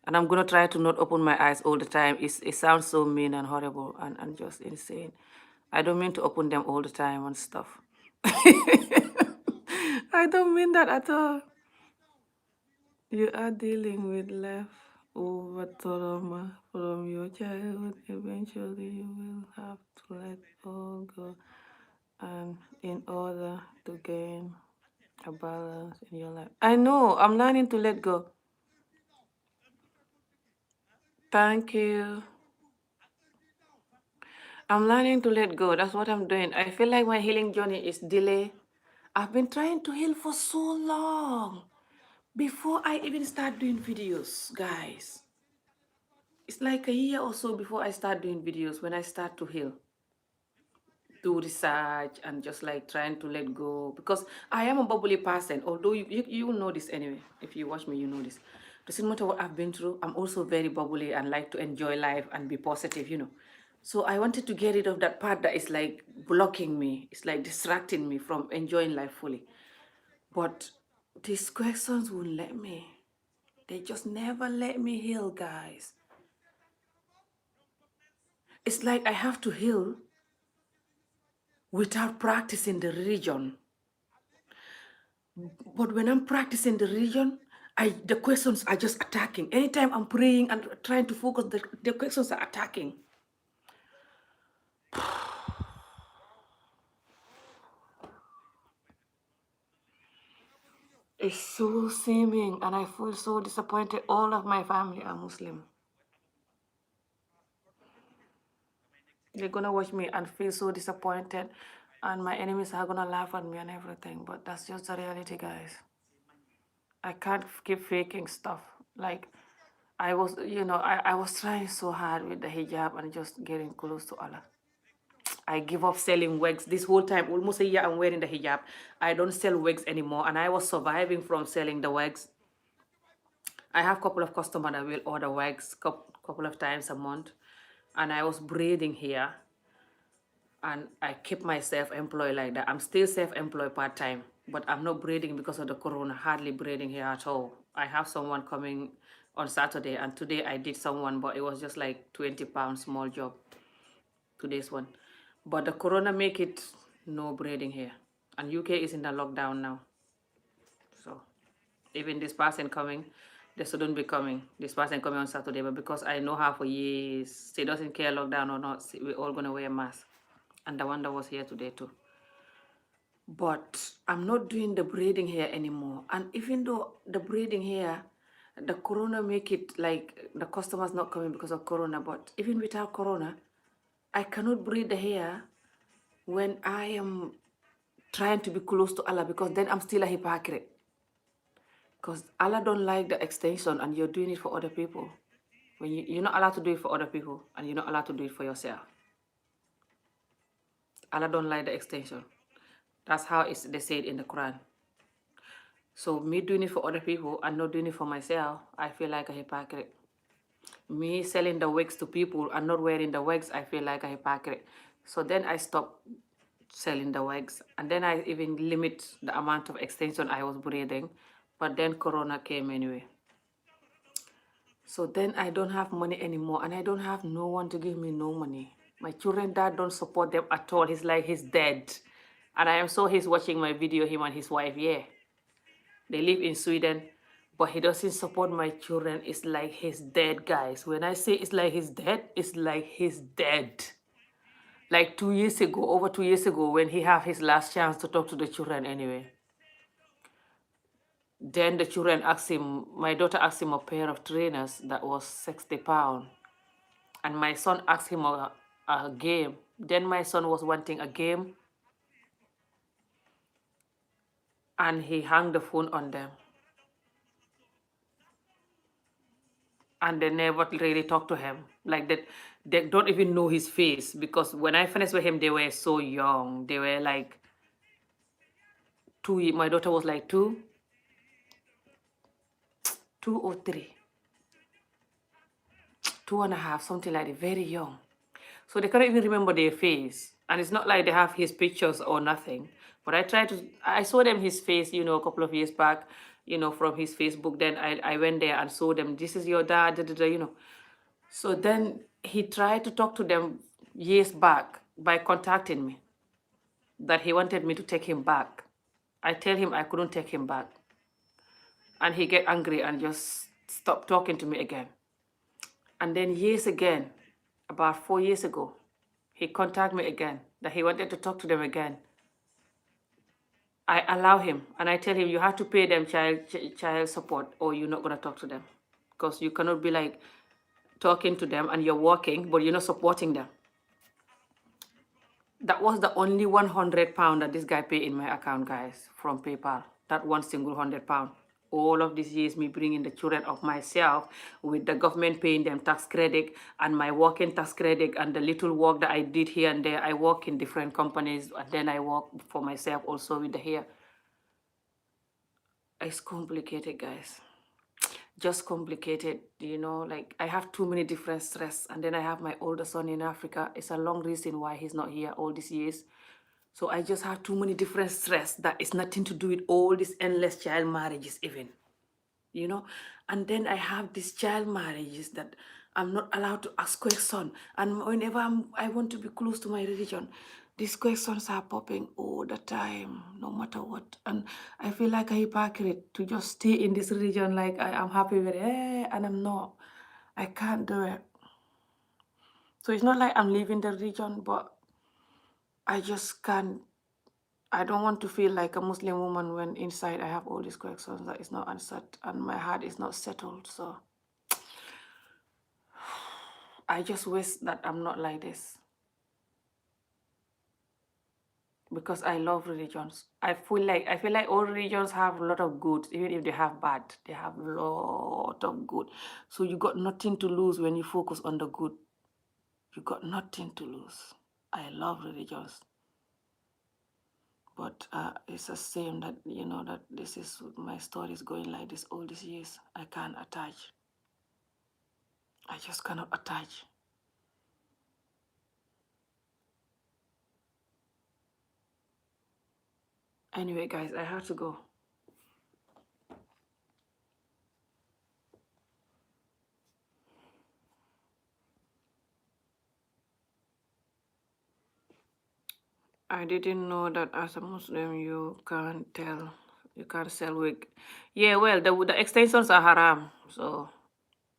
And I'm gonna try to not open my eyes all the time. It sounds so mean and horrible and just insane. I don't mean to open them all the time and stuff. I don't mean that at all. You are dealing with leftover trauma from your childhood. Eventually, you will have to let all go, and in order to gain a balance in your life. I know. I'm learning to let go. Thank you. I'm learning to let go. That's what I'm doing. I feel like my healing journey is delayed. I've been trying to heal for so long. Before I even start doing videos, guys. It's like a year or so before I start doing videos when I start to heal. Do research and just like trying to let go. Because I am a bubbly person. Although you know this anyway. If you watch me, you know this. Doesn't matter what I've been through. I'm also very bubbly and like to enjoy life and be positive. So I wanted to get rid of that part that is like blocking me. It's like distracting me from enjoying life fully. But these questions won't let me. They just never let me heal, guys. It's like I have to heal without practicing the religion. But when I'm practicing the religion, the questions are just attacking. Anytime I'm praying and trying to focus, the questions are attacking. It's so seeming, and I feel so disappointed. All of my family are Muslim. They're gonna watch me and feel so disappointed, and my enemies are gonna laugh at me and everything. But that's just the reality, guys. I can't keep faking stuff. Like I was trying so hard with the hijab and just getting close to Allah. I give up selling wigs this whole time. Almost a year I'm wearing the hijab. I don't sell wigs anymore, and I was surviving from selling the wigs. I have a couple of customers that will order wigs couple of times a month, and I was braiding here, and I keep myself employed like that. I'm still self-employed part-time, but I'm not braiding because of the corona, hardly braiding here at all. I have someone coming on Saturday, and today I did someone, but it was just like 20 pounds small job, today's one. But the corona make it no braiding here, and UK is in the lockdown now. So even this person coming, they shouldn't be coming. This person coming on Saturday, but because I know her for years, she doesn't care lockdown or not, we're all gonna wear masks. And the one that was here today too. But I'm not doing the braiding here anymore. And even though the braiding here, the corona make it like the customers not coming because of corona, but even without corona, I cannot braid the hair when I am trying to be close to Allah, because then I'm still a hypocrite. Because Allah don't like the extension and you're doing it for other people. When you're not allowed to do it for other people and you're not allowed to do it for yourself. Allah don't like the extension. That's how they say it in the Quran. So me doing it for other people and not doing it for myself, I feel like a hypocrite. Me selling the wigs to people and not wearing the wigs, I feel like a hypocrite. So then I stopped selling the wigs, and then I even limit the amount of extension I was braiding. But then Corona came anyway. So then I don't have money anymore, and I don't have no one to give me no money. My children dad don't support them at all. He's like he's dead. And I am so he's watching my video, him and his wife, yeah. They live in Sweden, but he doesn't support my children. It's like he's dead, guys. When I say it's like he's dead, it's like he's dead. Like 2 years ago, over 2 years ago, when he have his last chance to talk to the children anyway. Then the children asked him, my daughter asked him a pair of trainers that was 60 pounds. And my son asked him a game. Then my son was wanting a game. And he hung the phone on them. and they never really talk to him. Like that, they don't even know his face, because when I finished with him, they were so young. They were like two. My daughter was like two or three, 2.5, something like that, very young. So they cannot even remember their face. And it's not like they have his pictures or nothing. But I saw them his face, a couple of years back, from his Facebook. Then I went there and saw them, this is your dad, da, da, da. So then he tried to talk to them years back by contacting me, that he wanted me to take him back. I tell him I couldn't take him back. And he get angry and just stop talking to me again. And then years again, about 4 years ago, he contacted me again, that he wanted to talk to them again. I allow him, and I tell him, you have to pay them child support, or you're not going to talk to them. Because you cannot be like talking to them and you're working, but you're not supporting them. That was the only £100 that this guy paid in my account, guys, from PayPal. That one single £100. All of these years, me bringing the children of myself, with the government paying them tax credit and my working tax credit, and the little work that I did here and there. I work in different companies, and then I work for myself also with the hair. It's complicated, guys. Just complicated, like I have too many different stress, and then I have my older son in Africa. It's a long reason why he's not here all these years. So I just have too many different stress that is nothing to do with all these endless child marriages even, and then I have these child marriages that I'm not allowed to ask questions. And whenever I want to be close to my religion, these questions are popping all the time, no matter what. And I feel like a hypocrite to just stay in this religion, like I am happy with it, and I'm not. I can't do it. So it's not like I'm leaving the religion, but I just can't. I don't want to feel like a Muslim woman when inside I have all these questions that is not answered and my heart is not settled. So I just wish that I'm not like this, because I love religions. I feel like all religions have a lot of good. Even if they have bad, they have a lot of good. So you got nothing to lose when you focus on the good. You got nothing to lose. I love religions. But it's a shame that, that this is, my story is going like this all these years. I can't attach. I just cannot attach. Anyway, guys, I have to go. I didn't know that as a Muslim you can't sell wig. Yeah, well, the extensions are haram, so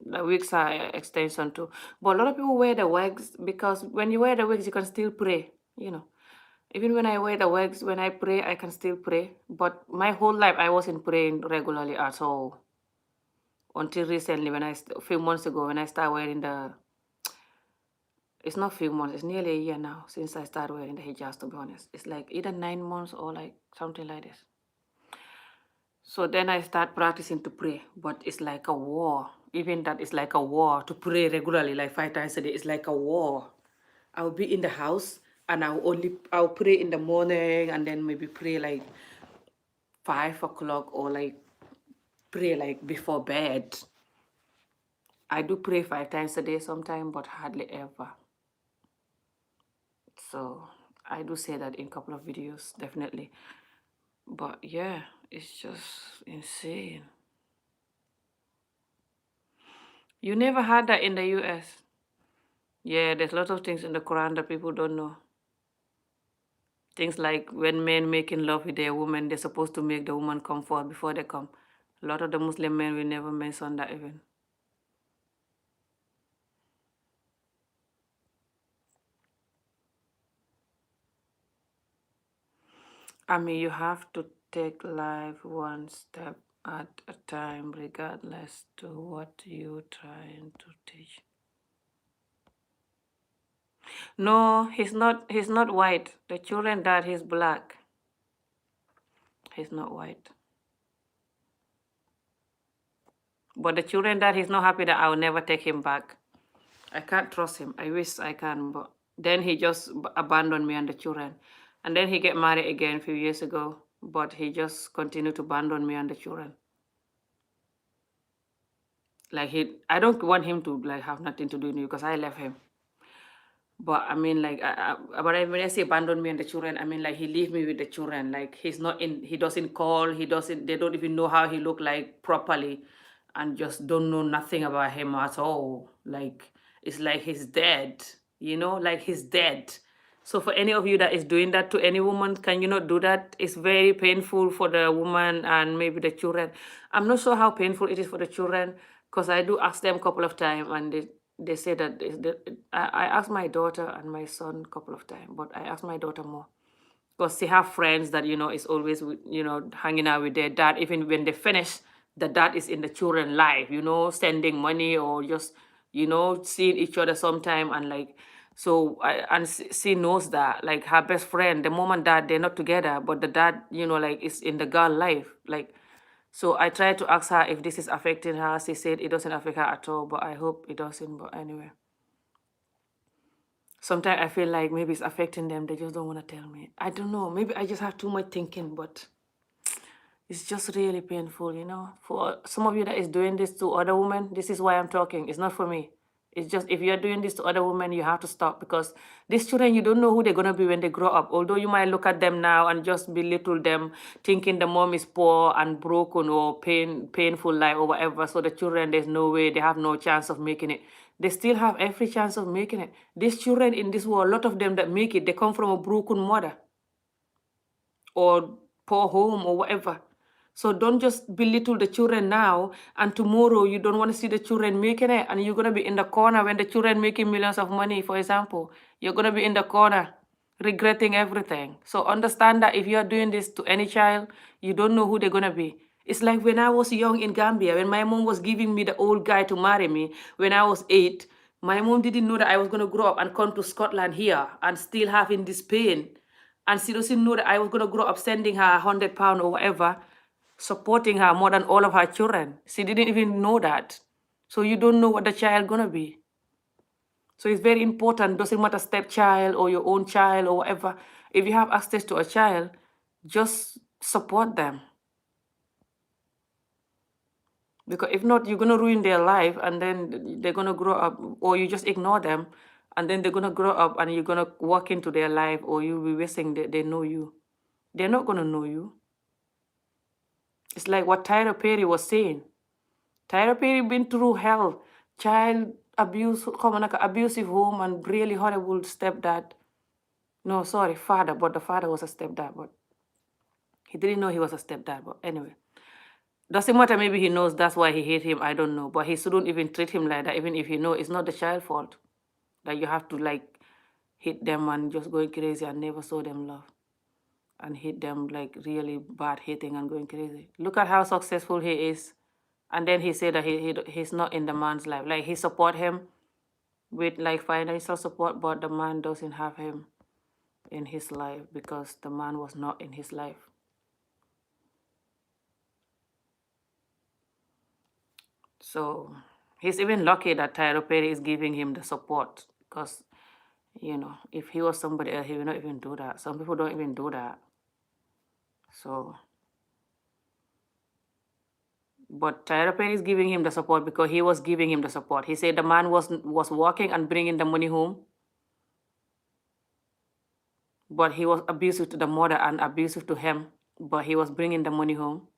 the wigs are extension too. But a lot of people wear the wigs because when you wear the wigs, you can still pray. Even when I wear the wigs, when I pray, I can still pray. But my whole life, I wasn't praying regularly at all. Until recently, a few months ago, when I started wearing it's not a few months, it's nearly a year now since I started wearing the hijab, to be honest. It's like either 9 months or like something like this. So then I start practicing to pray, but it's like a war. Even that is like a war to pray regularly, like 5 times a day. It's like a war. I'll be in the house and I'll pray in the morning, and then maybe pray like 5 o'clock, or like pray like before bed. I do pray 5 times a day sometimes, but hardly ever. So I do say that in a couple of videos, definitely. But yeah, it's just insane. You never had that in the US? Yeah, there's lots of things in the Quran that people don't know. Things like when men making love with their woman, they're supposed to make the woman come forward before they come. A lot of the Muslim men will never mention that even. I mean, you have to take life one step at a time, regardless to what you're trying to teach. No, he's not white. The children dad, he's black. He's not white. But the children that he's not happy that I'll never take him back. I can't trust him. I wish I can, but then he just abandoned me and the children. And then he get married again a few years ago, but he just continued to abandon me and the children. Like I don't want him to like have nothing to do with me because I left him. But I mean, like, when I say abandon me and the children, I mean, like, he leave me with the children. Like, he's not in, he doesn't call, they don't even know how he look like properly, and just don't know nothing about him at all. Like, it's like he's dead, like he's dead. So for any of you that is doing that to any woman, can you not do that? It's very painful for the woman and maybe the children. I'm not sure how painful it is for the children because I do ask them a couple of times and they say that I asked my daughter and my son a couple of times, but I asked my daughter more because she have friends that is always hanging out with their dad. Even when they finish, the dad is in the children life, sending money or just seeing each other sometime. And like, so she knows that, like, her best friend, the mom and dad, they're not together, but the dad like is in the girl life, like. So I tried to ask her if this is affecting her. She said it doesn't affect her at all, but I hope it doesn't. But anyway, sometimes I feel like maybe it's affecting them. They just don't want to tell me. I don't know. Maybe I just have too much thinking, but it's just really painful, For some of you that is doing this to other women, this is why I'm talking. It's not for me. It's just if you're doing this to other women, you have to stop because these children, you don't know who they're going to be when they grow up. Although you might look at them now and just belittle them, thinking the mom is poor and broken or painful life or whatever. So the children, there's no way, they have no chance of making it. They still have every chance of making it. These children in this world, a lot of them that make it, they come from a broken mother or poor home or whatever. So don't just belittle the children now, and tomorrow you don't want to see the children making it, and you're going to be in the corner when the children making millions of money, for example. You're going to be in the corner regretting everything. So understand that if you're doing this to any child, you don't know who they're going to be. It's like when I was young in Gambia, when my mom was giving me the old guy to marry me when I was 8, my mom didn't know that I was going to grow up and come to Scotland here and still having this pain. And she doesn't know that I was going to grow up sending her £100 or whatever, supporting her more than all of her children. She didn't even know that. So you don't know what the child going to be. So it's very important. Doesn't matter stepchild or your own child or whatever. If you have access to a child, just support them. Because if not, you're going to ruin their life and then they're going to grow up, or you just ignore them and then they're going to grow up and you're going to walk into their life, or you'll be wishing that they know you. They're not going to know you. It's like what Tyra Perry was saying. Tyra Perry been through hell, child abuse, abusive home and really horrible stepdad. No, sorry, father, but the father was a stepdad, but he didn't know he was a stepdad, but anyway. Doesn't matter, maybe he knows that's why he hate him, I don't know. But he shouldn't even treat him like that, even if he know it's not the child's fault. That you have to like hit them and just going crazy and never show them love. And hit them like really bad hitting and going crazy. Look at how successful he is. And then he said that he's not in the man's life. Like he support him with like financial support, but the man doesn't have him in his life because the man was not in his life. So he's even lucky that Tyro Perry is giving him the support because, if he was somebody else, he would not even do that. Some people don't even do that. So, but Tyro Perry is giving him the support because he was giving him the support. He said the man was working and bringing the money home, but he was abusive to the mother and abusive to him, but he was bringing the money home.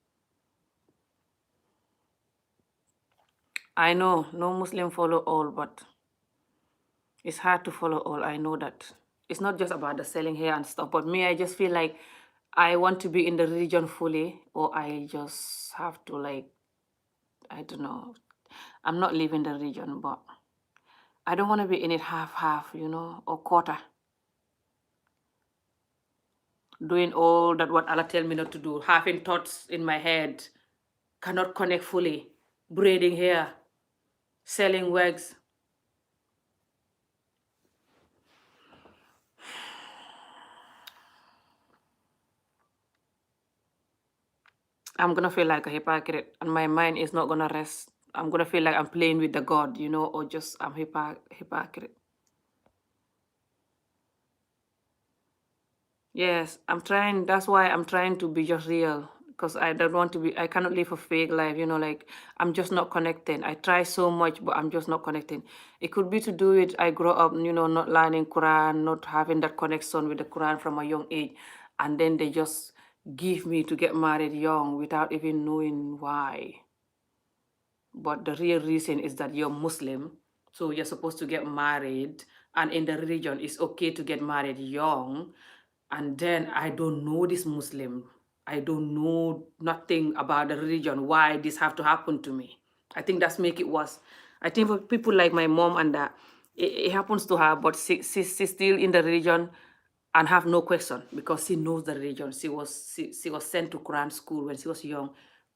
I know no Muslim follow all, but it's hard to follow all. I know that. It's not just about the selling hair and stuff, but me, I just feel like I want to be in the religion fully, or I just have to like, I don't know. I'm not leaving the religion, but I don't want to be in it half, or quarter. Doing all that what Allah tell me not to do, having thoughts in my head, cannot connect fully, braiding hair, selling wigs. I'm gonna feel like a hypocrite and my mind is not gonna rest I'm gonna feel like I'm playing with the God, or just I'm hypocrite. Yes, I'm trying. That's why I'm trying to be just real because I don't want to be, I cannot live a fake life, like I'm just not connecting. I try so much, but I'm just not connecting. It could be to do it. I grow up, not learning Quran, not having that connection with the Quran from a young age. And then they just give me to get married young without even knowing why. But the real reason is that you're Muslim, so you're supposed to get married, and in the religion, it's okay to get married young. And then I don't know this Muslim. I don't know nothing about the religion, why this have to happen to me. I think that's make it worse. I think for people like my mom and that, it happens to her, but she's still in the religion and have no question because she knows the religion. She was sent to Quran school when she was young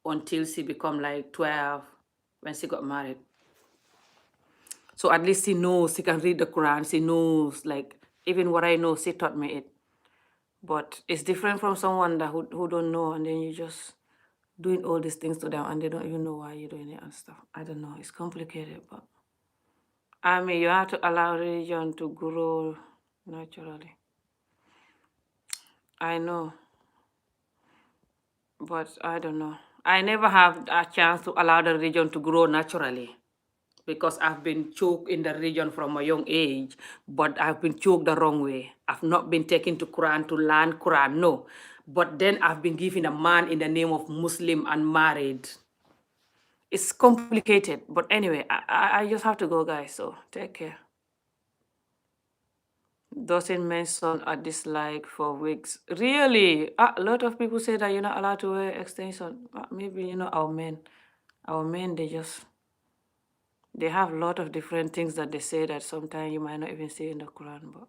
until she become like 12 when she got married. So at least she knows, she can read the Quran. She knows, like, even what I know, she taught me it. But it's different from someone that who don't know, and then you just doing all these things to them and they don't even know why you're doing it and stuff. I don't know. It's complicated, but I mean, you have to allow religion to grow naturally. I know, but I don't know. I never have a chance to allow the religion to grow naturally because I've been choked in the religion from a young age, but I've been choked the wrong way. I've not been taken to Quran to learn Quran, no. But then I've been given a man in the name of Muslim and married. It's complicated, but anyway, I just have to go, guys, so take care. Doesn't mention a dislike for wigs. Really? A lot of people say that you're not allowed to wear extension. Maybe, our men, they have a lot of different things that they say that sometimes you might not even see in the Quran. But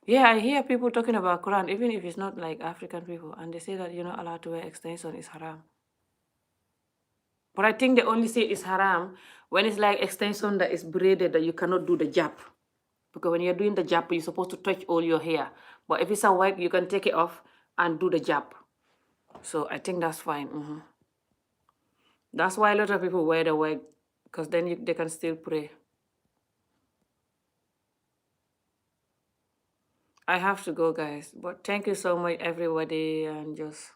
yeah, I hear people talking about Quran, even if it's not like African people, and they say that you're not allowed to wear extension, it's haram. But I think they only say it's haram when it's like extension that is braided that you cannot do the jab. Because when you're doing the jab, you're supposed to touch all your hair. But if it's a wig, you can take it off and do the jab. So I think that's fine. That's why a lot of people wear the wig, because then they can still pray. I have to go, guys. But thank you so much, everybody, and just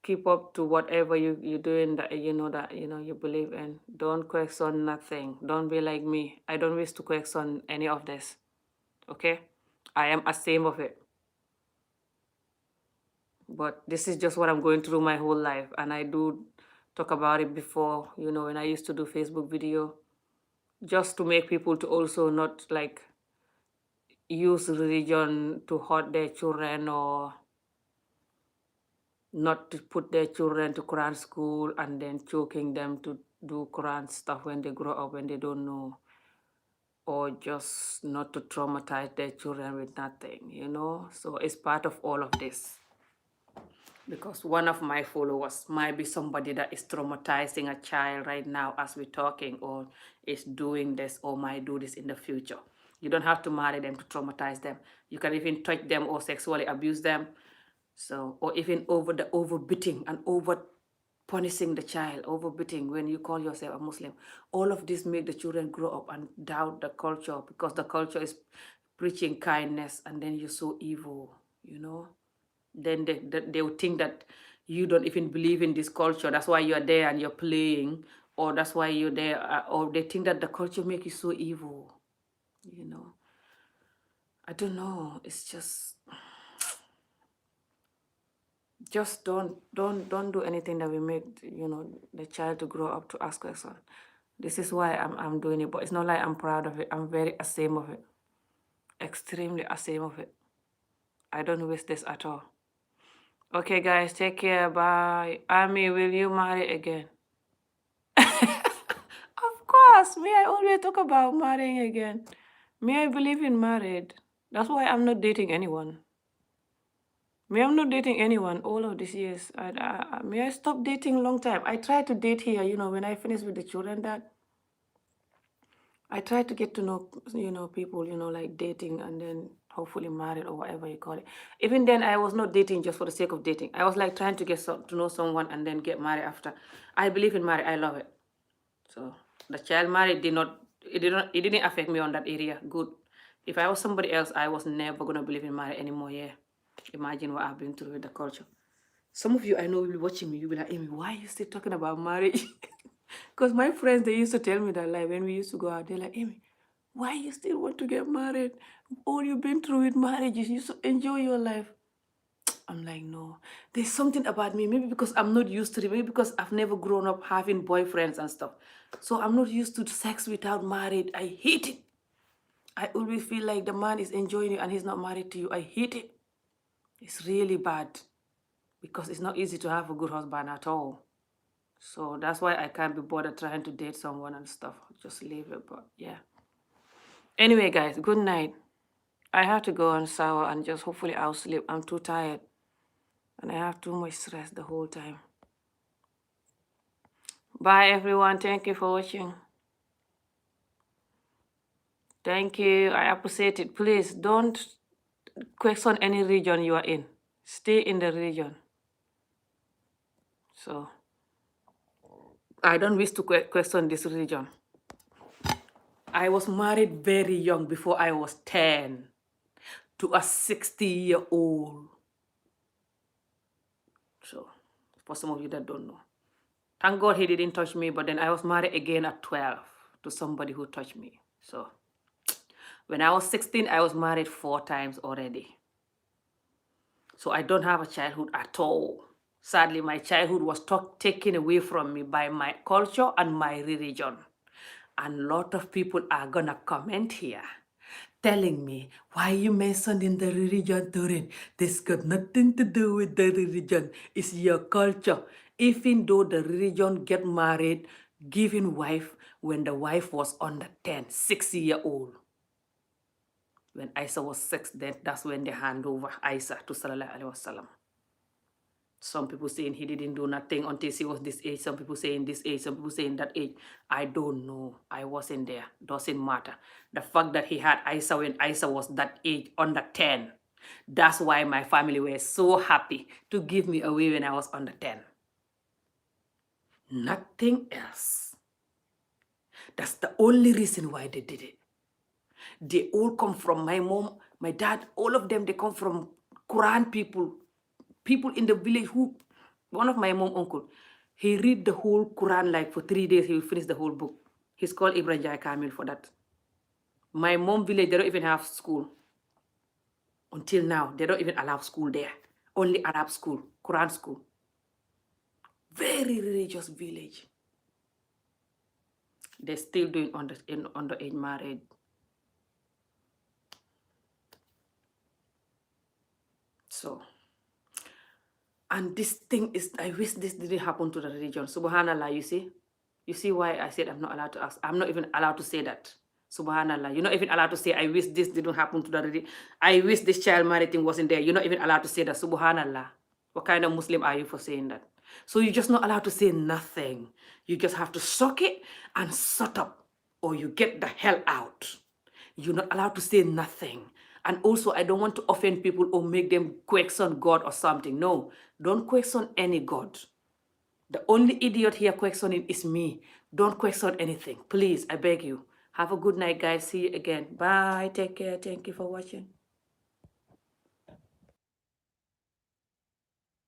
keep up to whatever you're doing that you believe in. Don't question nothing. Don't be like me. I don't wish to question any of this. Okay? I am ashamed of it. But this is just what I'm going through my whole life, and I do talk about it before, when I used to do Facebook video, just to make people to also not like use religion to hurt their children, or not to put their children to Quran school and then choking them to do Quran stuff when they grow up when they don't know, or just not to traumatize their children with nothing. So it's part of all of this. Because one of my followers might be somebody that is traumatizing a child right now as we're talking, or is doing this, or might do this in the future. You don't have to marry them to traumatize them. You can even touch them or sexually abuse them. So, or even overbeating and over punishing the child, overbeating when you call yourself a Muslim. All of this make the children grow up and doubt the culture, because the culture is preaching kindness, and then you're so evil. Then they will think that you don't even believe in this culture. That's why you're there and you're playing, or that's why you're there, or they think that the culture makes you so evil. I don't know. It's just don't do anything that will make the child to grow up to ask questions. This is why I'm doing it, but it's not like I'm proud of it. I'm very ashamed of it, extremely ashamed of it. I don't wish this at all. Okay, guys, take care. Bye. Ami, will you marry again? Of course. Me, I always talk about marrying again. Me, I believe in married. That's why I'm not dating anyone. Me, I'm not dating anyone all of these years. I stopped dating a long time. I tried to date here, when I finished with the children, that I tried to get to know, people, like dating and then hopefully married or whatever you call it. Even then, I was not dating just for the sake of dating. I was like trying to get to know someone and then get married after. I believe in marriage. I love it. So the child marriage it didn't affect me on that area. Good. If I was somebody else, I was never gonna believe in marriage anymore. Yeah. Imagine what I've been through with the culture. Some of you I know will be watching me, you'll be like, Amy, why are you still talking about marriage? Because my friends, they used to tell me that, like, when we used to go out, they're like, Amy, why you still want to get married? All you've been through with marriage is you should enjoy your life. I'm like, no, there's something about me. Maybe because I'm not used to it. Maybe because I've never grown up having boyfriends and stuff. So I'm not used to sex without married. I hate it. I always feel like the man is enjoying you and he's not married to you. I hate it. It's really bad because it's not easy to have a good husband at all. So that's why I can't be bothered trying to date someone and stuff. Just leave it. But yeah. Anyway, guys, good night. I have to go and shower and just hopefully I'll sleep. I'm too tired. And I have too much stress the whole time. Bye, everyone. Thank you for watching. Thank you. I appreciate it. Please don't question any region you are in. Stay in the region. So I don't wish to question this region. I was married very young, before I was 10, to a 60-year-old. So for some of you that don't know. Thank God he didn't touch me, but then I was married again at 12 to somebody who touched me. So when I was 16, I was married 4 times already. So I don't have a childhood at all. Sadly, my childhood was taken away from me by my culture and my religion. And a lot of people are gonna comment here telling me, why you mentioning the religion, Turin? This got nothing to do with the religion. It's your culture. Even though the religion get married, giving wife when the wife was under 10, 6-year-old. When Isa was 6, then that's when they hand over Isa to Sallallahu Alaihi Wasallam. Some people saying he didn't do nothing until she was this age. Some people saying this age. Some people saying that age. I don't know. I wasn't there. Doesn't matter. The fact that he had Isa when Isa was that age, under 10. That's why my family were so happy to give me away when I was under 10. Nothing else. That's the only reason why they did it. They all come from my mom, my dad, all of them, they come from Quran people. People in the village who, one of my mom uncle, he read the whole Quran like for 3 days, he will finish the whole book. He's called Ibrahim Jai Kamil for that. My mom village, they don't even have school. Until now, they don't even allow school there. Only Arab school, Quran school. Very religious village. They're still doing underage marriage. So, and this thing is, I wish this didn't happen to the religion. Subhanallah, you see? You see why I said I'm not allowed to ask? I'm not even allowed to say that. Subhanallah. You're not even allowed to say, I wish this didn't happen to the religion. I wish this child marriage thing wasn't there. You're not even allowed to say that. Subhanallah. What kind of Muslim are you for saying that? So you're just not allowed to say nothing. You just have to suck it and shut up, or you get the hell out. You're not allowed to say nothing. And also, I don't want to offend people or make them question God or something. No, don't question any God. The only idiot here questioning is me. Don't question anything. Please, I beg you. Have a good night, guys. See you again. Bye. Take care. Thank you for watching.